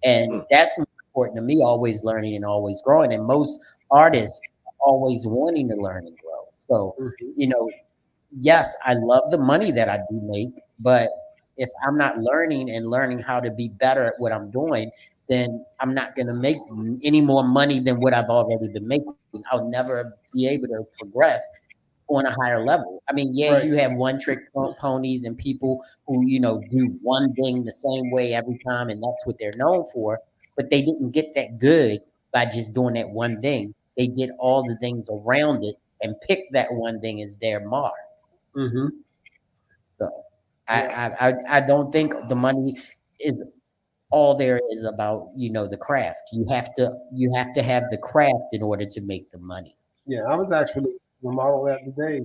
And Mm. that's more important to me, always learning and always growing. And most artists are always wanting to learn and grow. So, Mm-hmm. yes, I love the money that I do make, but if I'm not learning and learning how to be better at what I'm doing, then I'm not going to make any more money than what I've already been making. I'll never be able to progress on a higher level. I mean, yeah, Right. you have one trick ponies and people who, do one thing the same way every time, and that's what they're known for. But they didn't get that good by just doing that one thing. They did all the things around it and picked that one thing as their mark. Mm-hmm. So Yeah. I don't think the money is all there is about, the craft. You have to have the craft in order to make the money. Yeah. I was actually the model that today.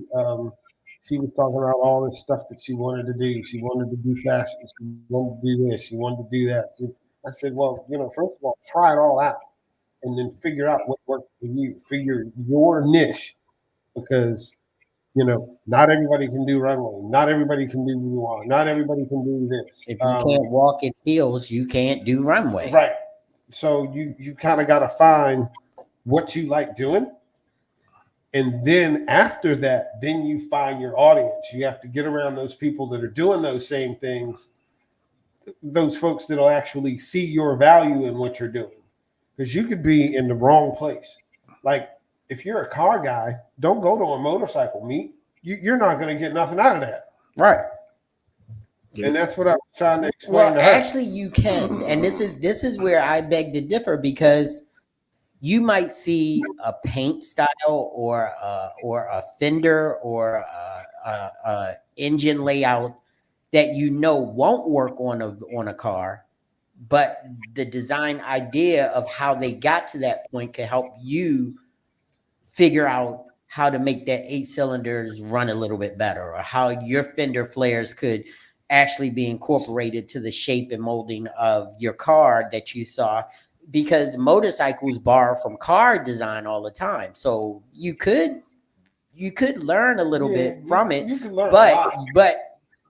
She was talking about all this stuff that she wanted to do. She wanted to do fashion. She wanted to do this. She wanted to do that. I said, well, first of all, try it all out and then figure out what works for you. Figure your niche because not everybody can do runway. Not everybody can do noir. Not everybody can do this. If you can't walk in heels, you can't do runway. Right. So you kind of got to find what you like doing, and then after that, then you find your audience. You have to get around those people that are doing those same things, those folks that'll actually see your value in what you're doing, because you could be in the wrong place. Like if you're a car guy, don't go to a motorcycle meet. You're not going to get nothing out of that. Right. And that's what I was trying to explain Well, to her. actually, you can, and this is where I beg to differ because you might see a paint style or a fender or a engine layout that won't work on a car, but the design idea of how they got to that point can help you figure out how to make that 8 cylinders run a little bit better, or how your fender flares could actually be incorporated to the shape and molding of your car that you saw, because motorcycles borrow from car design all the time. So you could learn a little bit from it, You can learn a but lot. but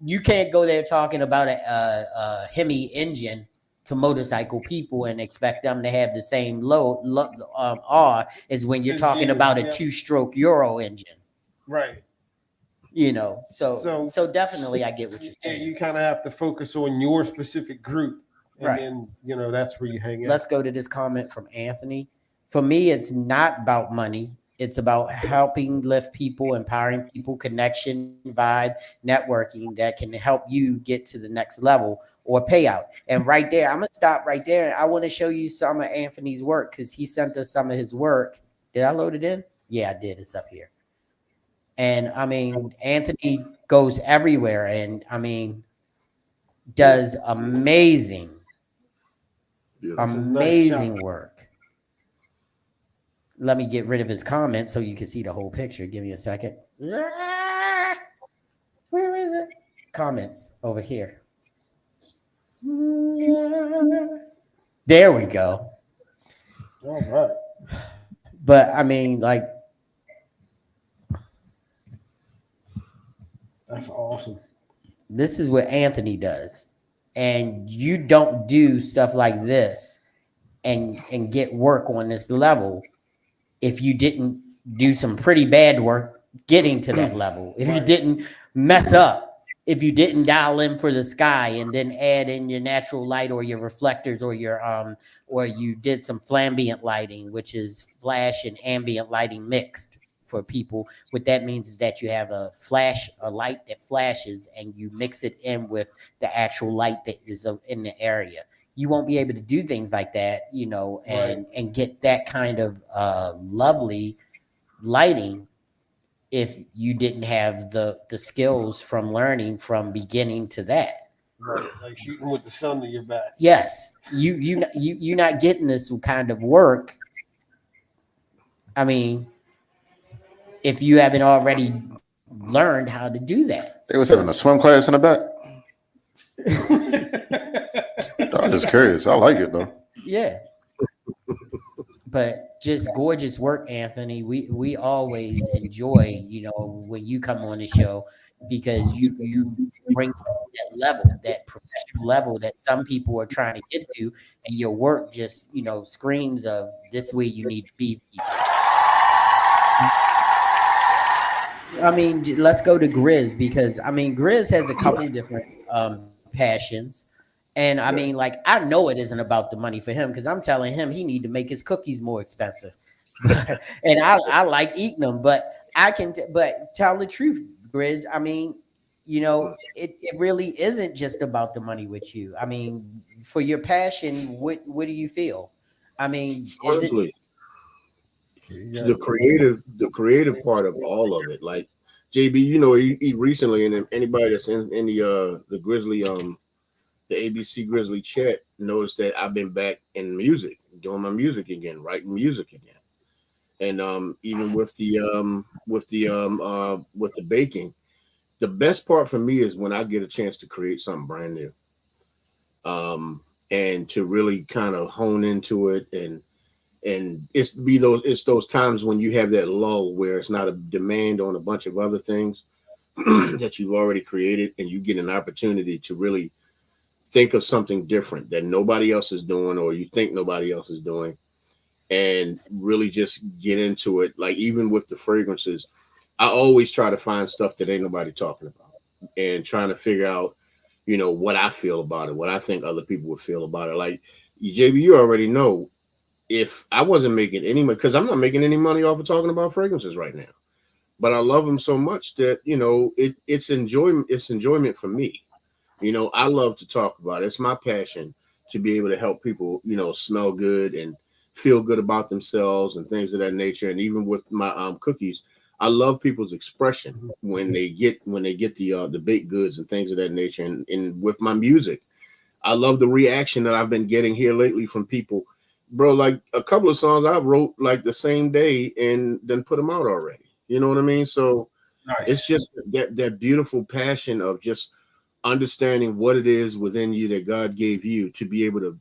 you can't go there talking about a Hemi engine to motorcycle people and expect them to have the same awe as when you're As talking you, about a yeah. 2-stroke Euro engine. Right. So So definitely I get what you're yeah, saying. you kind of have to focus on your specific group, and Right. then that's where you hang out. Let's go to this comment from Anthony. For me, it's not about money. It's about helping lift people, empowering people, connection, vibe, networking that can help you get to the next level or payout. And right there, I'm going to stop right there. I want to show you some of Anthony's work because he sent us some of his work. Did I load it in? Yeah, I did. It's up here. And I mean, Anthony goes everywhere and I mean, does amazing Beautiful. amazing work. Let me get rid of his comment so you can see the whole picture. Give me a second. Where is it? Comments over here. There we go. All right. But I mean, like, That's awesome. this is what Anthony does, and you don't do stuff like this and get work on this level if you didn't do some pretty bad work getting to that level. If you didn't mess up, if you didn't dial in for the sky and then add in your natural light or your reflectors or you did some flambient lighting, which is flash and ambient lighting mixed for people. What that means is that you have a light that flashes and you mix it in with the actual light that is in the area. You won't be able to do things like that, and get that kind of lovely lighting if you didn't have the skills from learning from beginning to that. Right. Like shooting with the sun to your back. Yes, you're not getting this kind of work. I mean, if you haven't already learned how to do that. They was having a swim class in the back. I'm just curious. I like it though. Yeah. But just gorgeous work, Anthony. We always enjoy, when you come on the show because you bring that level, that professional level that some people are trying to get to, and your work just, screams of this way you need to be. I mean, let's go to Grizz because Grizz has a couple different passions. And I mean, like, I know it isn't about the money for him because I'm telling him he need to make his cookies more expensive. And I like eating them, but but tell the truth, Grizz. I mean, it really isn't just about the money with you. I mean, for your passion, what do you feel? I mean, is it? Honestly, the creative part of all of it. Like JB, he recently, and anybody that's in the Grizzly the ABC Grizzly chat noticed that I've been back in music, doing my music again, writing music again. And even with the baking, the best part for me is when I get a chance to create something brand new. And to really kind of hone into it, and it's those times when you have that lull where it's not a demand on a bunch of other things that you've already created, and you get an opportunity to really think of something different that nobody else is doing, or you think nobody else is doing, and really just get into it. Like even with the fragrances, I always try to find stuff that ain't nobody talking about, and trying to figure out, what I feel about it, what I think other people would feel about it. Like JB, you already know, if I wasn't making any money, because I'm not making any money off of talking about fragrances right now, but I love them so much that it's enjoyment. It's enjoyment for me. I love to talk about it. It's my passion to be able to help people, smell good and feel good about themselves and things of that nature. And even with my cookies, I love people's expression when they get the baked goods and things of that nature. And with my music, I love the reaction that I've been getting here lately from people. Bro, like a couple of songs I wrote like the same day and then put them out already. You know what I mean? So it's just that beautiful passion of just understanding what it is within you that God gave you to be able to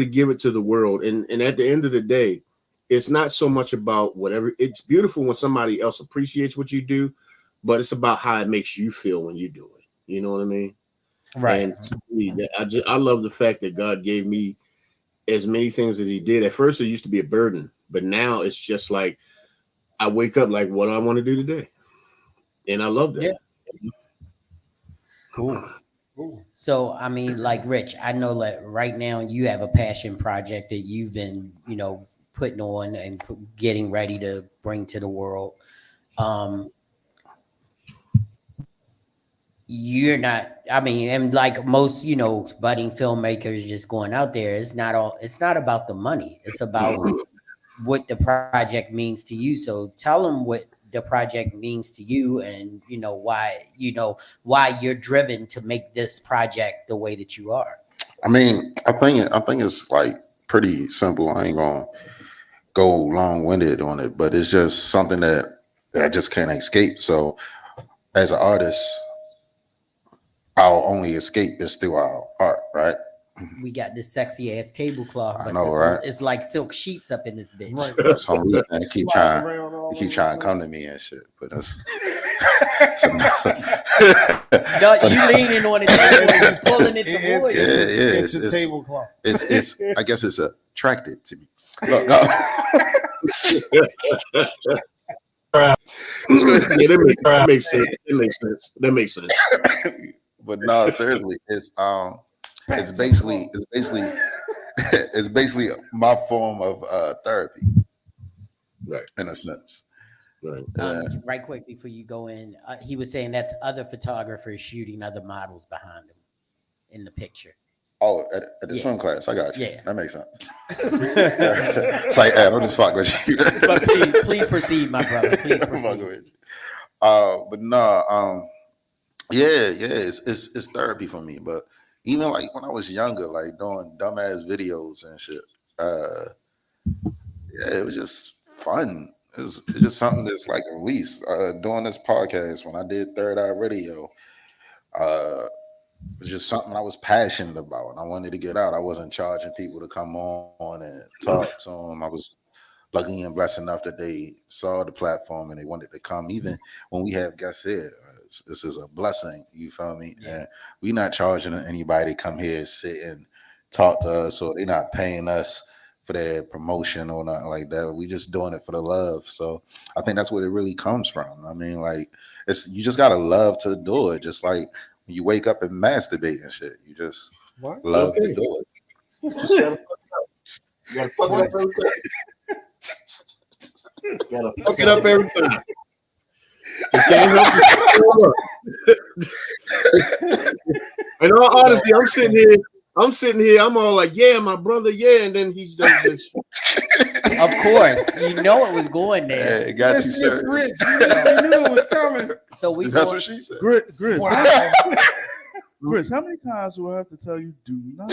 give it to the world. And at the end of the day, it's not so much about whatever. It's beautiful when somebody else appreciates what you do, but it's about how it makes you feel when you do it. You know what I mean? Right. And to me, I love the fact that God gave me as many things as he did. At first it used to be a burden, but now it's just like I wake up like, what do I want to do today? And I love that. Yeah. Cool. So, I mean, like Rich, I know that right now you have a passion project that you've been, putting on and getting ready to bring to the world. You're not, I mean, and like most, budding filmmakers just going out there, it's not about the money. It's about what the project means to you. So tell them what the project means to you and, why you're driven to make this project the way that you are. I mean, I think it's like pretty simple. I ain't gonna go long-winded on it, but it's just something that I just can't escape. So as an artist, our only escape is through our art, right? we got this sexy ass tablecloth, I but know, right? it's like silk sheets up in this bitch. Right. For some reason, they keep Sliding trying. around all They keep over trying the to come to me and shit, but that's No, you leaning on the table and you pulling it towards yeah, you. yeah. It's a tablecloth. It's. I guess it's attracted to me. No, no. Yeah, that makes sense. That makes sense. But no, seriously, it's basically it's basically my form of therapy, Right. in a sense. Right. Right quick before you go in, he was saying that's other photographers shooting other models behind him in the picture. Oh, at the Yeah. swim class, I got you. Yeah. That makes sense. It's like, I'm just fucking with you. But please proceed, my brother. Please I'm fucking proceed. with you. But no, yeah, it's therapy for me. But even like when I was younger, like doing dumbass videos and shit, yeah, it was just fun. It's just something that's like a release. Doing this podcast when I did Third Eye Radio, it was just something I was passionate about and I wanted to get out. I wasn't charging people to come on and talk to them. I was lucky and blessed enough that they saw the platform and they wanted to come. Even when we have guests here, this is a blessing. You feel me? Yeah. And we're not charging anybody to come here, sit and talk to us, or they're not paying us for their promotion or nothing like that. We just doing it for the love. So I think that's what it really comes from. I mean, like, it's, you just gotta love to do it. Just like when you wake up and masturbate and shit, you just What? love Okay. to do it. You gotta fuck it up every time. You gotta fuck it up every time. Just can't help it. In all honesty, I'm sitting here, I'm all like, yeah, my brother, yeah, and then he does this. Of course, you know it was going there. Hey, got you, It's sir. rich. You knew it was coming. So we That's going, what she said. Grizz, Wow. Grizz, how many times do I have to tell you, do not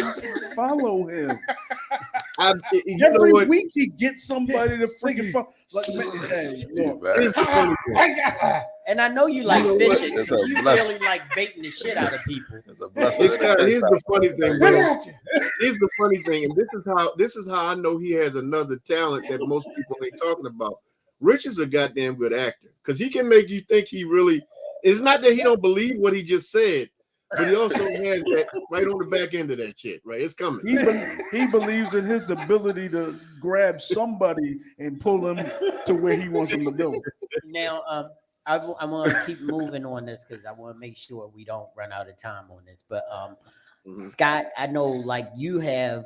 follow him? You know Every what? week he gets somebody to freaking follow. Like, man, hey, look, Here's the funny thing. and I know you like know what? fishing, It's so a you blessing. really like baiting the shit out of people. It's a blessing. Here's the funny thing, Look bro. at you. Here's the funny thing, and this is how I know he has another talent that most people ain't talking about. Rich is a goddamn good actor because he can make you think he really. It's not that he don't believe what he just said, but he also has that right on the back end of that shit. Right, it's coming. he believes in his ability to grab somebody and pull him to where he wants him to go. Now, I want to keep moving on this because I want to make sure we don't run out of time on this. But Scott, I know like you have,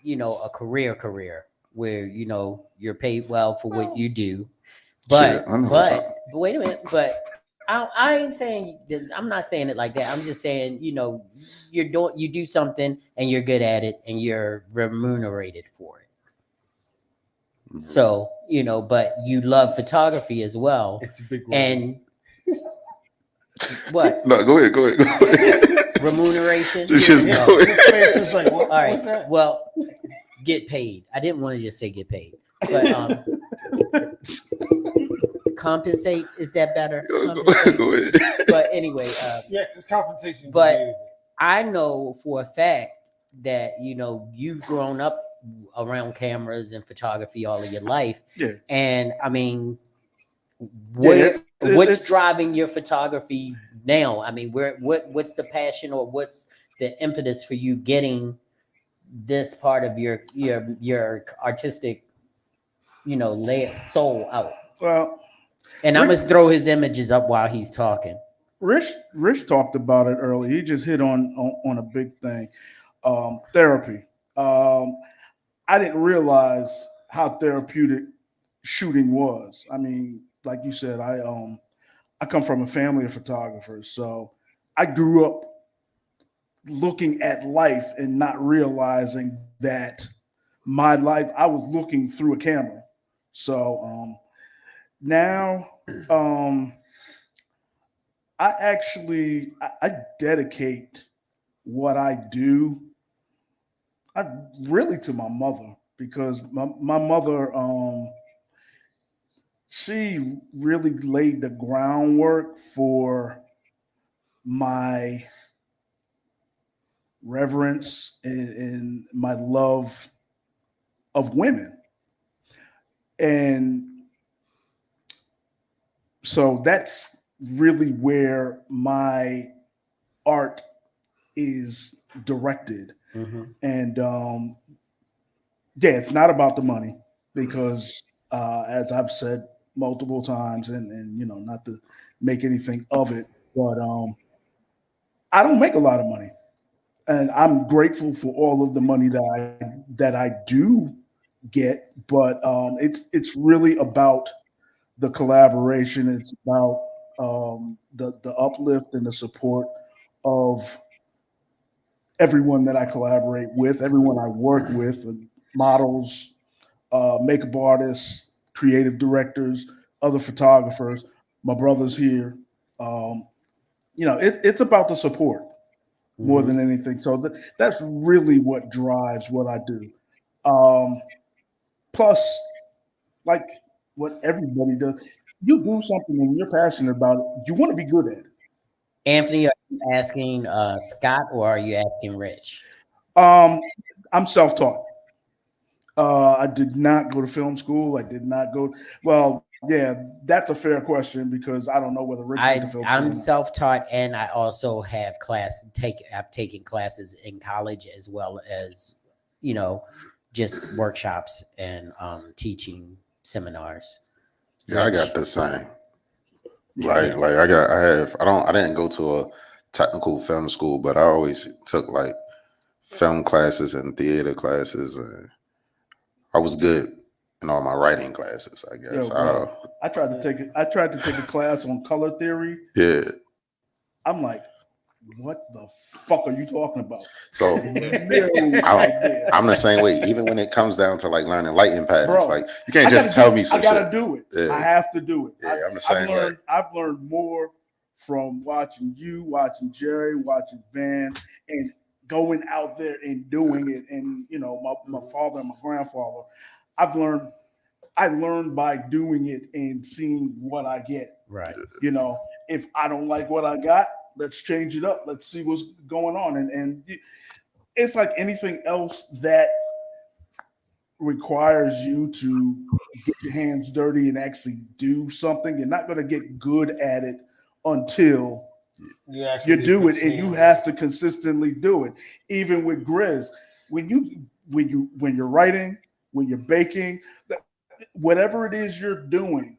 a career where you're paid well for what you do, but Shit, I know but wait a minute, but I ain't saying that, I'm not saying it like that. I'm just saying you do something and you're good at it and you're remunerated for it. So but you love photography as well. It's a big one. And what No, go ahead. remuneration? Just No. go ahead. It's like, what, All right. what's that? Well, get paid. I didn't want to just say get paid, but compensate, is that better? Compensate? Go ahead. But anyway, Yeah, it's compensation. But I know for a fact that you've grown up around cameras and photography all of your life. Yeah. And I mean, Yeah, what's driving your photography now? I mean, what's the passion or what's the impetus for you getting this part of your artistic, soul out? Well, And I'm gonna throw his images up while he's talking. Rich talked about it earlier. He just hit on a big thing, therapy. I didn't realize how therapeutic shooting was. I mean, like you said, I come from a family of photographers, so I grew up looking at life and not realizing that my life, I was looking through a camera. So now I dedicate what I do really to my mother, because my mother, she really laid the groundwork for my reverence and my love of women. And so that's really where my art is directed. And yeah, it's not about the money because as I've said multiple times, and you know, not to make anything of it, but I don't make a lot of money. And I'm grateful for all of the money that I do get, but it's really about the collaboration. It's about the uplift and the support of everyone that I collaborate with, everyone I work with, models, makeup artists, creative directors, other photographers, my brothers here. You know, it's about the support more than anything. So that's really what drives what I do. Plus, like what everybody does, you do something and you're passionate about it, you want to be good at it. Anthony, are you asking Scott or are you asking Rich? I'm self-taught. I did not go to film school. I did not go. Well, yeah, that's a fair question because I don't know whether Rich went to film school. I'm self-taught, and I also have I've taken classes in college as well as, you know, just workshops and teaching seminars. Yeah, I got the same. Like I didn't go to a technical film school, but I always took like film classes and theater classes, and I was good in all my writing classes, I guess. I tried to take a class on color theory. Yeah. I'm like, what the fuck are you talking about? So I'm the same way. Even when it comes down to like learning lighting patterns, like you can't just tell me some shit. I gotta do it. Yeah. I have to do it. Yeah, I'm the same way. I've learned more from watching you, watching Jerry, watching Van, and going out there and doing it. And you know, my father and my grandfather, I learned by doing it and seeing what I get. Right. You know, if I don't like what I got, let's change it up. Let's see what's going on. And it's like anything else that requires you to get your hands dirty and actually do something. You're not going to get good at it until you do it, and you have to consistently do it. Even with Grizz, when you're writing, when you're baking, whatever it is you're doing,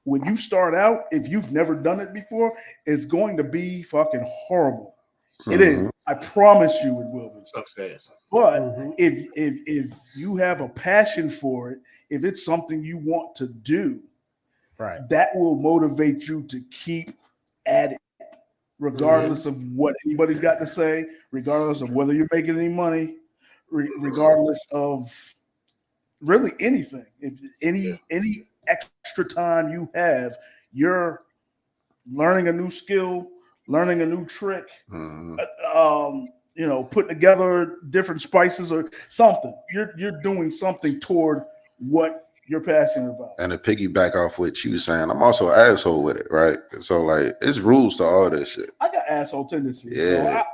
when you start out, if you've never done it before, it's going to be fucking horrible. Mm-hmm. It is. I promise you it will be. Success. But if you have a passion for it, if it's something you want to do, right, that will motivate you to keep at it, regardless of what anybody's got to say, regardless of whether you're making any money, regardless of really anything. If any extra time you have, you're learning a new skill, learning a new trick, you know, putting together different spices or something. You're doing something toward what you're passionate about. And to piggyback off what you were saying, I'm also an asshole with it, right? So like, it's rules to all this shit. I got asshole tendencies. Yeah.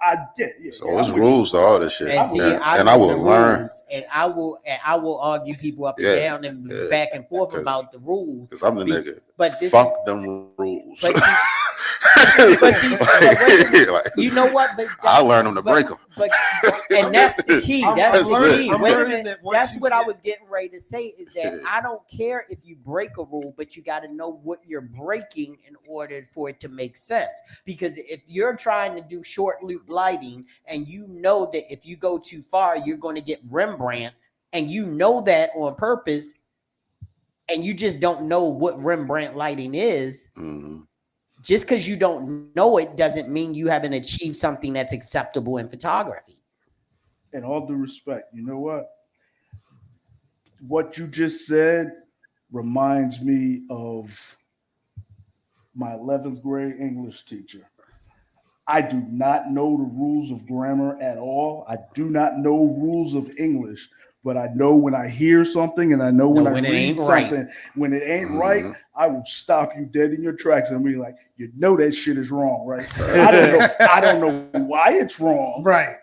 So it's rules to all this shit. And see, I will learn. And I will argue people up and down and back and forth about the rules. Because I'm the nigga. But fuck them rules. But see, you know what? But I learned them to break them. And that's the key. That's the key. Wait a minute. That's what I was getting ready to say is that I don't care if you break a rule, but you got to know what you're breaking in order for it to make sense. Because if you're trying to do short loop lighting and you know that if you go too far, you're going to get Rembrandt, and you know that on purpose, and you just don't know what Rembrandt lighting is. Just because you don't know it doesn't mean you haven't achieved something that's acceptable in photography. In all due respect, you know what? What you just said reminds me of my 11th grade English teacher. I do not know the rules of grammar at all. I do not know rules of English, but I know when I hear something and I know when I read something, when it ain't right, I will stop you dead in your tracks and be like, you know that shit is wrong, right? And I don't know why it's wrong. Right.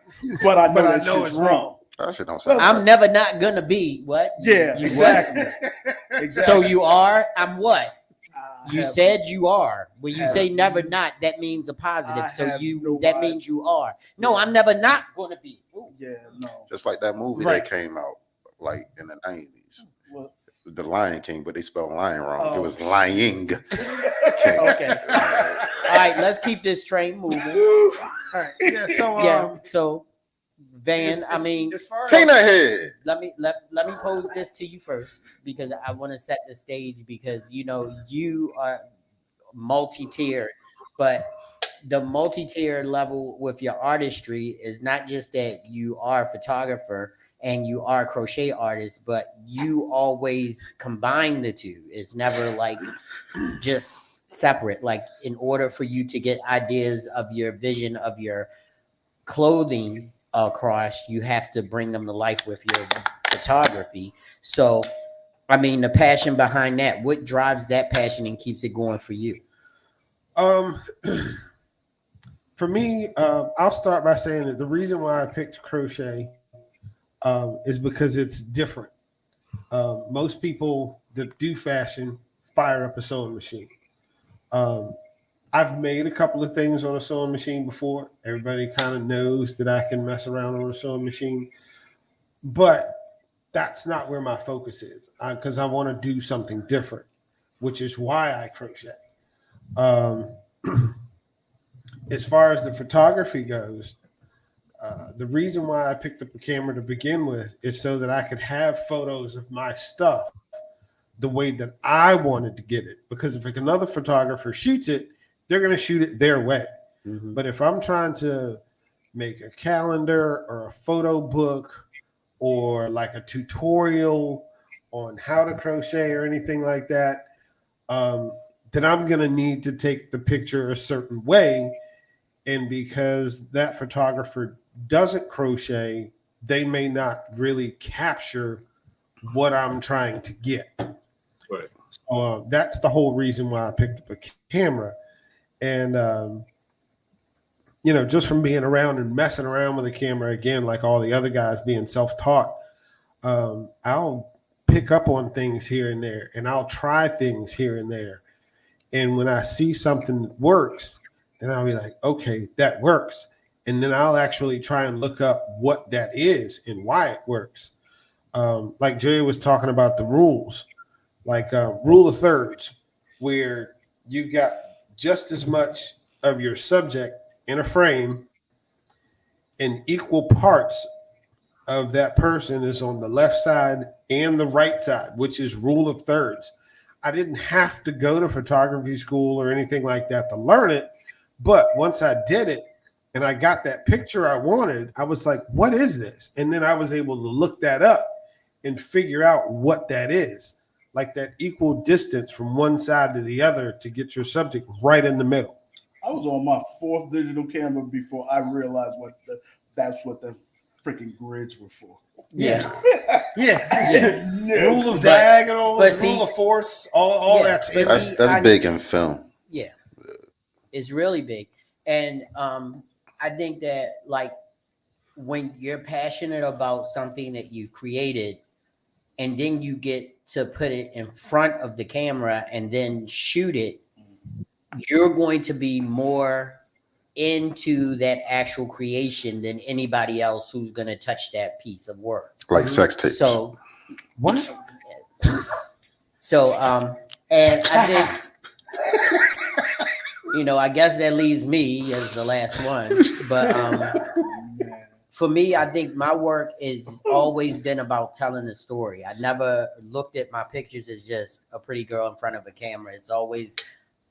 but I know but I that know shit's it's wrong. wrong. That shit don't sound I'm right. never not gonna be what? Yeah, You exactly. what? Exactly. So you are. I'm what? I You have- said you are. When you have- say never not, that means a positive. I So have no that idea. means you are. No, Yeah. I'm never not gonna be. Ooh. Yeah, no. Just like that movie Right. that came out like in the 90s. Well, The Lion King, but they spelled lion wrong. It Oh. was lying. King. Okay. All right, let's keep this train moving. All right. Yeah. So Yeah. So, Van, as- I mean, as far as Peanut head. let me pose this to you first because I want to set the stage because you know you are multi-tiered, but the multi-tier level with your artistry is not just that you are a photographer and you are a crochet artist, but you always combine the two. It's never like just separate. Like in order for you to get ideas of your vision of your clothing across, you have to bring them to life with your photography. So, I mean, the passion behind that, what drives that passion and keeps it going for you? For me, I'll start by saying that the reason why I picked crochet is because it's different. Most people that do fashion fire up a sewing machine. I've made a couple of things on a sewing machine before. Everybody kind of knows that I can mess around on a sewing machine, but that's not where my focus is because I want to do something different, which is why I crochet. Um, as far as the photography goes, the reason why I picked up a camera to begin with is so that I could have photos of my stuff the way that I wanted to get it. Because if another photographer shoots it, they're going to shoot it their way. Mm-hmm. But if I'm trying to make a calendar or a photo book or like a tutorial on how to crochet or anything like that, then I'm going to need to take the picture a certain way. And because that photographer doesn't crochet, they may not really capture what I'm trying to get. Right. So that's the whole reason why I picked up a camera. And, you know, just from being around and messing around with a camera, again, like all the other guys being self-taught, I'll pick up on things here and there, and I'll try things here and there. And when I see something that works, then I'll be like, okay, that works. And then I'll actually try and look up what that is and why it works. Like Jay was talking about the rules, like rule of thirds, where you've got just as much of your subject in a frame and equal parts of that person is on the left side and the right side, which is rule of thirds. I didn't have to go to photography school or anything like that to learn it. But once I did it and I got that picture I wanted, I was like, what is this? And then I was able to look that up and figure out what that is. Like that equal distance from one side to the other to get your subject right in the middle. I was on my fourth digital camera before I realized that's what the freaking grids were for. Yeah. Yeah. No. Rule of diagonal, but see- rule of force, all Yeah, that's but in see- it. That's big in film. Yeah, it's really big, and I think that like when you're passionate about something that you created, and then you get to put it in front of the camera and then shoot it, you're going to be more into that actual creation than anybody else who's going to touch that piece of work. Like sex tapes. So What? So, and I think, you know, I guess that leaves me as the last one. But for me, I think my work has always been about telling a story. I never looked at my pictures as just a pretty girl in front of a camera. It's always,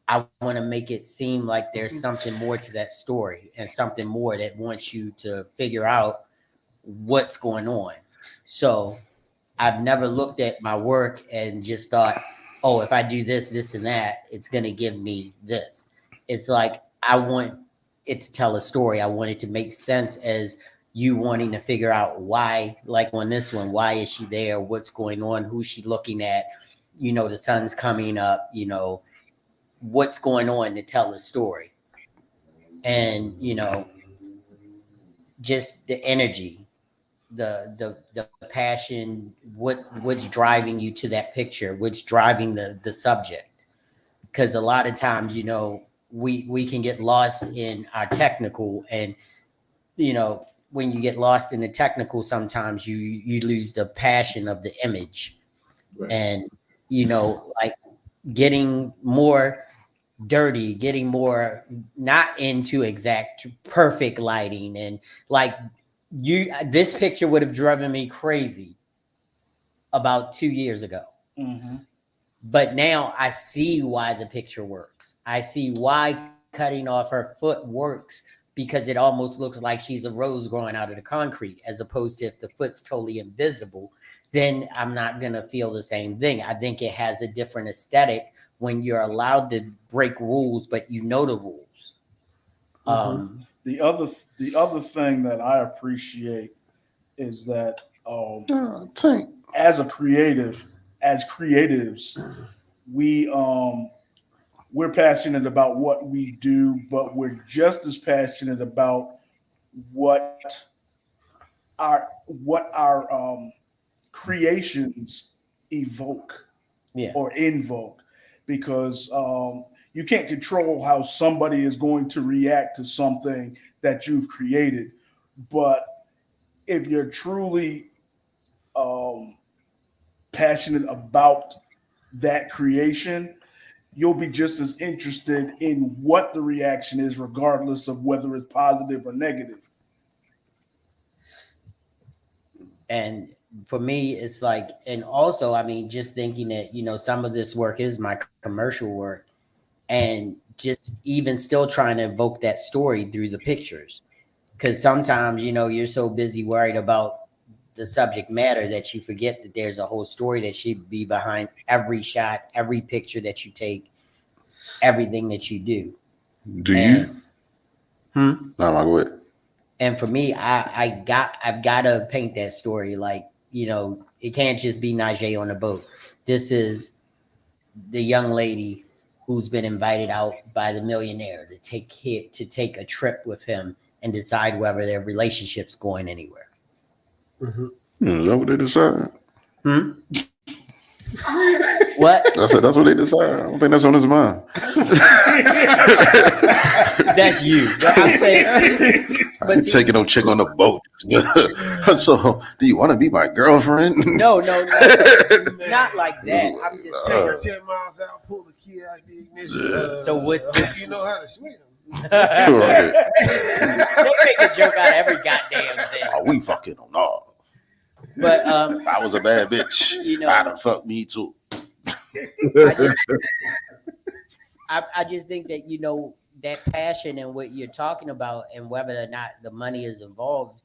I want to make it seem like there's something more to that story and something more that wants you to figure out what's going on. So I've never looked at my work and just thought, oh, if I do this, this, and that, it's going to give me this. It's like, I want it to tell a story. I want it to make sense as you wanting to figure out why, like on this one, why is she there? What's going on? Who's she looking at? You know, the sun's coming up, you know, what's going on to tell a story. And, you know, just the energy, the passion, what's driving you to that picture, what's driving the subject. Because a lot of times, you know, we can get lost in our technical, and you know, when you get lost in the technical, sometimes you lose the passion of the image. Right. And you know, like getting more dirty, getting more not into exact perfect lighting, and like this picture would have driven me crazy about 2 years ago. Mm-hmm. But now I see why the picture works. I see why cutting off her foot works, because it almost looks like she's a rose growing out of the concrete, as opposed to if the foot's totally invisible, then I'm not going to feel the same thing. I think it has a different aesthetic when you're allowed to break rules, but you know the rules. The other thing that I appreciate is that Tank. as creatives, we're passionate about what we do, but we're just as passionate about what our creations evoke Yeah. or invoke, because you can't control how somebody is going to react to something that you've created. But if you're truly passionate about that creation, you'll be just as interested in what the reaction is, regardless of whether it's positive or negative. And for me, it's like, and also, I mean, just thinking that, you know, some of this work is my commercial work, and just even still trying to evoke that story through the pictures. Because sometimes, you know, you're so busy worried about the subject matter that you forget that there's a whole story that should be behind every shot, every picture that you take, everything that you do. Do you? No, go ahead. And for me, I've got to paint that story. Like, you know, it can't just be Najee on a boat. This is the young lady who's been invited out by the millionaire to take a trip with him and decide whether their relationship's going anywhere. Is that what they decide? What? I said that's what they decide. I don't think that's on his mind. That's you. But I'm saying, I ain't taking no chick on the boat. So, do you want to be my girlfriend? No, not like that. I'm just Take her saying. 10 miles out, pull the key out the ignition. So what's this? You know how to swim. Right. They make a joke out of every goddamn thing. Are we fucking or not? But If I was a bad bitch, you know, I'd have fucked me too. I just think that, you know, that passion and what you're talking about, and whether or not the money is involved,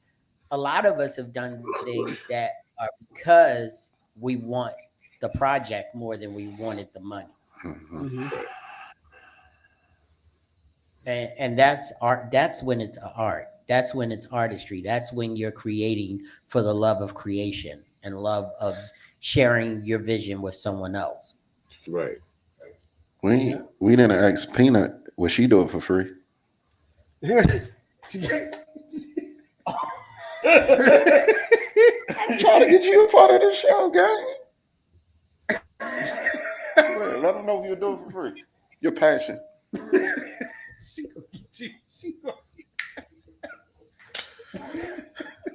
a lot of us have done things that are because we want the project more than we wanted the money. And that's art. That's when it's art. That's when it's artistry. That's when you're creating for the love of creation and love of sharing your vision with someone else. Right. We didn't ask Peanut, would she do it for free? I'm trying to get you a part of the show, gang. Let them know if you'll do it for free. Your passion.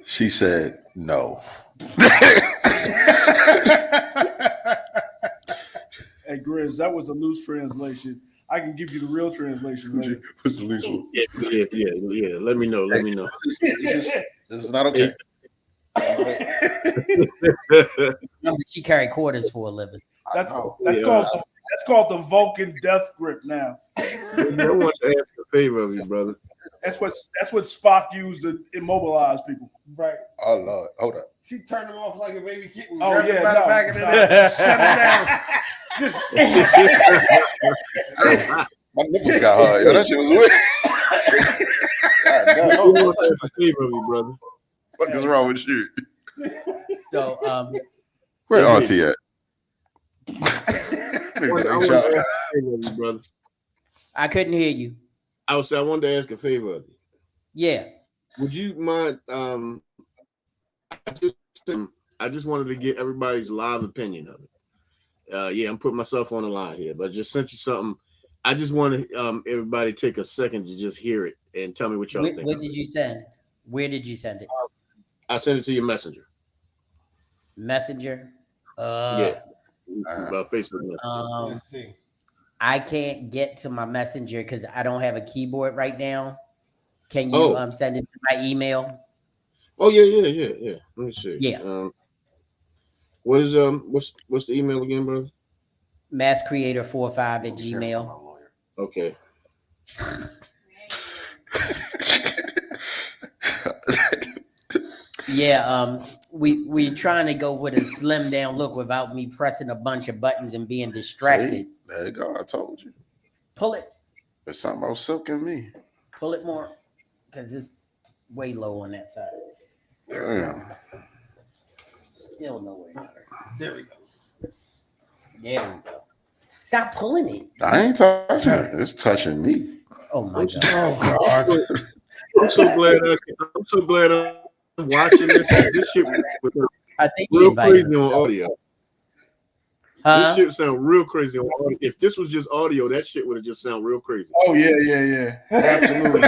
She said no. Hey, Grizz, that was a loose translation. I can give you the real translation later. What's the loose one? Yeah. Let me know. This is not okay. She carried quarters for a living. That's called the Vulcan death grip now. I want to ask a favor of you, brother. That's what Spock used to immobilize people. Right. Oh Lord, hold up. She turned him off like a baby kitten. Oh, grabbed him yeah, by the no, back of the no. neck, shut him down. Just My nipples got hard. Yo, that shit was weird. God, I no. want to ask a favor of you, brother. What is wrong with you? So Where Auntie at? I wanted to ask a favor of you, brother. I couldn't hear you. I wanted to ask a favor of you. Yeah. would you mind? I just wanted to get everybody's live opinion of it. Yeah, I'm putting myself on the line here, but I just sent you something. I just want to everybody take a second to just hear it and tell me what y'all think. What did you send? Where did you send it? I sent it to your messenger. Messenger. Yeah. Facebook Messenger. Let's see. I can't get to my messenger because I don't have a keyboard right now. Can you send it to my email? Oh yeah. Let me see. Yeah. What is what's the email again, brother? masscreator45@gmail. Okay. Yeah, we trying to go with a slim down look without me pressing a bunch of buttons and being distracted. See, there you go. I told you. Pull it. There's something about Silk in me. Pull it more, because it's way low on that side. Damn. Still nowhere. There we go. There we go. Stop pulling it. I ain't touching it. It's touching me. Oh my god. Oh God. I'm so glad I'm watching this. This shit was I think real crazy on audio. Huh? This shit sound real crazy on audio. If this was just audio, that shit would have just sound real crazy. Oh yeah. Absolutely.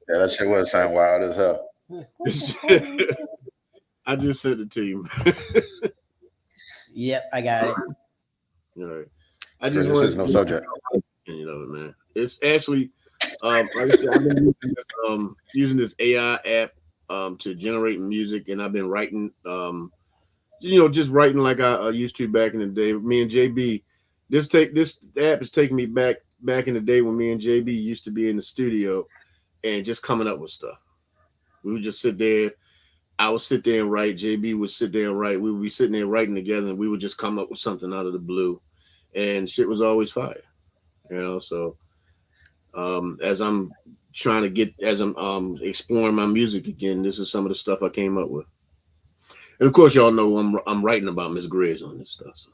Yeah, that shit was sound wild as hell. I just sent it to you. Yep, I got it. All right. I just This want is no subject. you know, man. It's actually like I said, I've been using this AI app to generate music, and I've been writing just writing like I used to back in the day. Me and JB, this app is taking me back in the day when me and JB used to be in the studio and just coming up with stuff. We would just sit there. I would sit there and write. JB would sit there and write. We would be sitting there writing together, and we would just come up with something out of the blue, and shit was always fire. You know, so as I'm exploring my music again, this is some of the stuff I came up with. And of course, y'all know I'm writing about Miss Grizz on this stuff. So.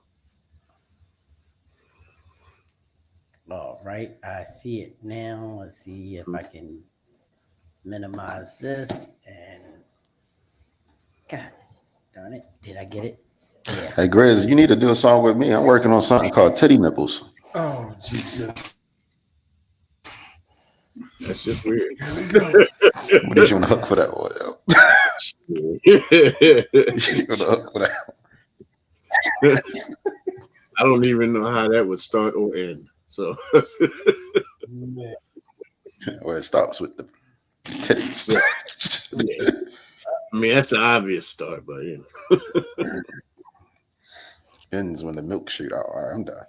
All right, I see it now. Let's see if I can minimize this. And God darn it, did I get it? Yeah. Hey, Grizz, you need to do a song with me. I'm working on something called Titty Nipples. Oh Jesus. That's just weird. What did you want to hook for that one? You want to hook for that? I don't even know how that would start or end. So, Well, it stops with the titties. yeah. I mean, that's the obvious start, but you know. Ends when the milk shoot out. All right, I'm done.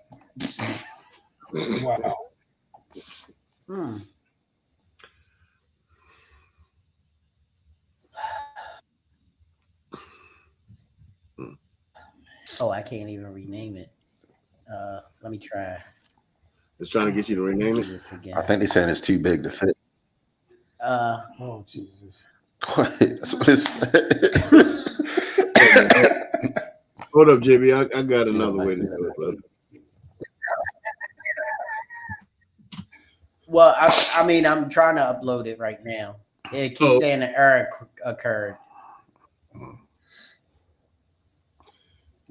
Wow. Oh, I can't even rename it. Let me try. It's trying to get you to rename it. This again. I think they're saying it's too big to fit. Oh Jesus. What? That's what it said. Hold up, JB. I got another way to do it, brother. Well, I mean, I'm trying to upload it right now. It keeps saying an error occurred.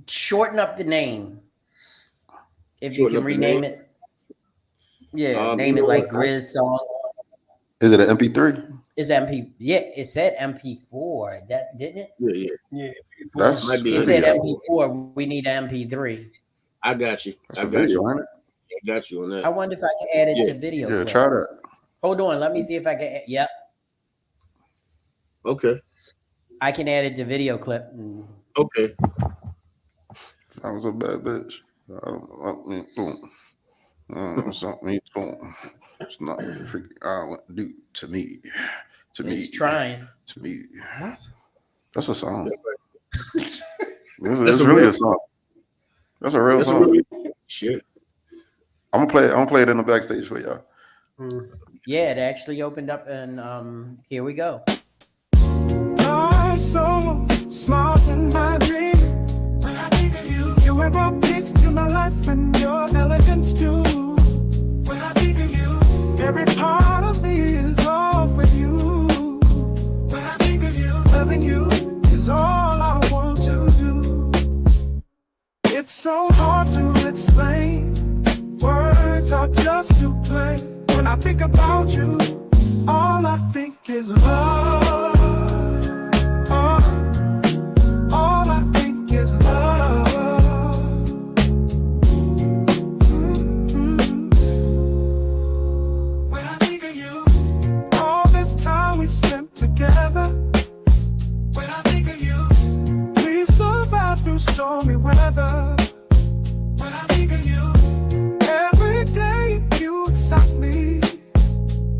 Shorten up the name. If you can rename it. Yeah, name it like Grizz Song. Is it an MP3? It's MP. Yeah, it said MP4. That didn't it? Yeah. That's Might be It said video. MP4. We need an MP3. I got you. That's I a got video, you. ain't it? I got you on that. I wonder if I can add it to video. Yeah, clip. try that. Hold on. Let me see if I can. Yep. Okay. I can add it to video clip. Okay. I was a bad bitch. Something it's not freaking I want to do to me. To me. It's trying. To me. What? That's a song. It's That's a really real- a song. That's a real That's a song. Shit. I'm gonna play it in the backstage for y'all. Yeah, it actually opened up, and here we go. My soul, smart in my dream. When I think of you, you have brought peace to my life, and your I think about you, all I think is love. All I think is love. When I think of you, all this time we spent together. When I think of you, we survived through stormy weather. When I think of you, every day you excite me.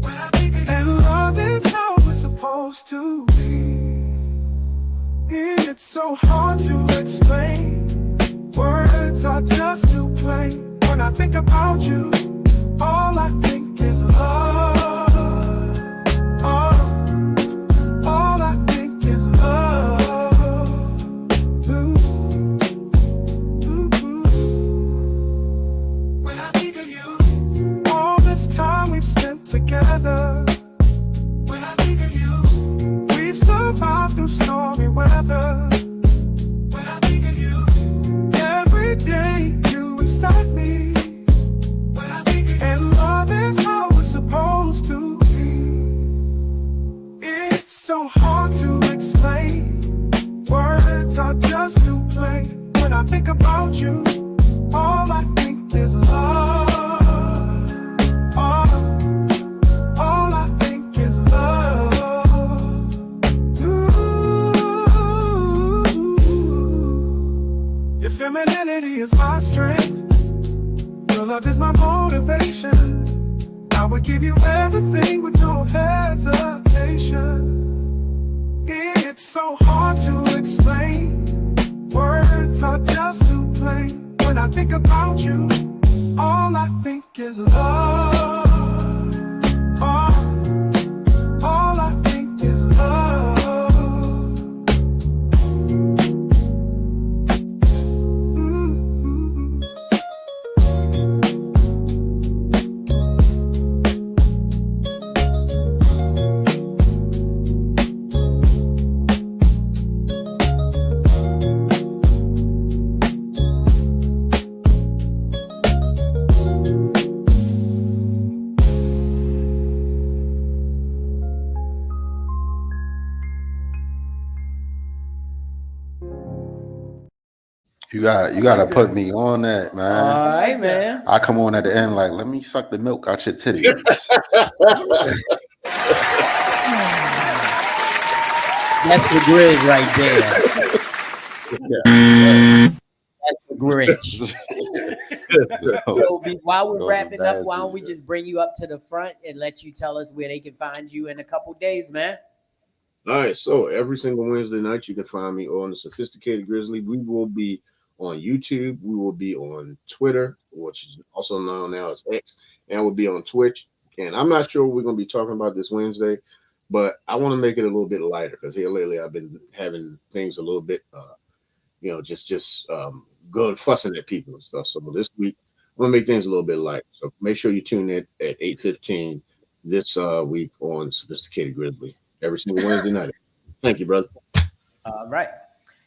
When I think of you, and love is how we're supposed to be. It's so hard to explain. Words are just too plain. When I think about you, all I think is love. All I think is love. Ooh. When I think of you, all this time we've spent together. When I think of you, we've survived through stormy weather. When I think of you, every day you excite me. When I think of you, and love is how we're supposed to be. It's so hard to explain. Words are just too plain. When I think about you, all I think is love. All I think is love. Your femininity is my strength. Your love is my motivation. I would give you everything with no hesitation. It's so hard to explain. Words are just too plain. When I think about you, all I think is love. All I think is love. You gotta put me on that, man. All right, man. I come on at the end like, let me suck the milk out your titties. That's the grid right there. That's the Grinch. So while we're Those are wrapping up, why nasty, don't we just bring you up to the front and let you tell us where they can find you in a couple days, man? All right, so every single Wednesday night you can find me on the Sophisticated Grizzly. We will be on YouTube. We will be on Twitter, which is also known now as X, and we'll be on Twitch. And I'm not sure what we're going to be talking about this Wednesday, but I want to make it a little bit lighter because here lately I've been having things a little bit, just going fussing at people and stuff. So this week I'm gonna make things a little bit light. So make sure you tune in at 8:15 this week on Sophisticated Grizzly every single Wednesday night. Thank you, brother. All right.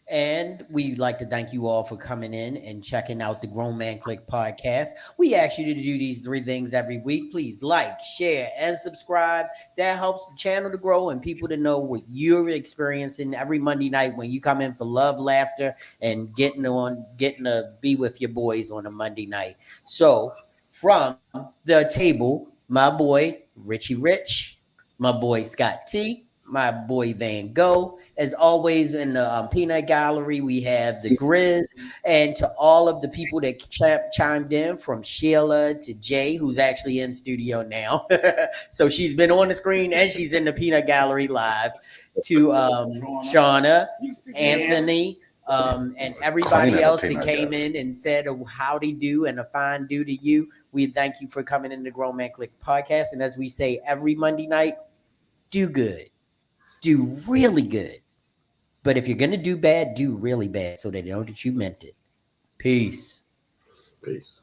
And we'd like to thank you all for coming in and checking out the Grown Man Clique podcast. We ask you to do these 3 things every week. Please like, share, and subscribe. That helps the channel to grow and people to know what you're experiencing every Monday night when you come in for love, laughter, and getting to be with your boys on a Monday night. So from the table, my boy Richie Rich, my boy Scott T, my boy Van Gogh. As always, in the Peanut Gallery, we have the Grizz, and to all of the people that chimed in, from Sheila to Jay, who's actually in studio now. So she's been on the screen and she's in the Peanut Gallery live, to Shauna, Anthony, and everybody else that came in and said a howdy do and a fine do to you. We thank you for coming in the Grown Man Clique podcast. And as we say every Monday night, do good. Do really good. But if you're going to do bad, do really bad so they know that you meant it. Peace. Peace.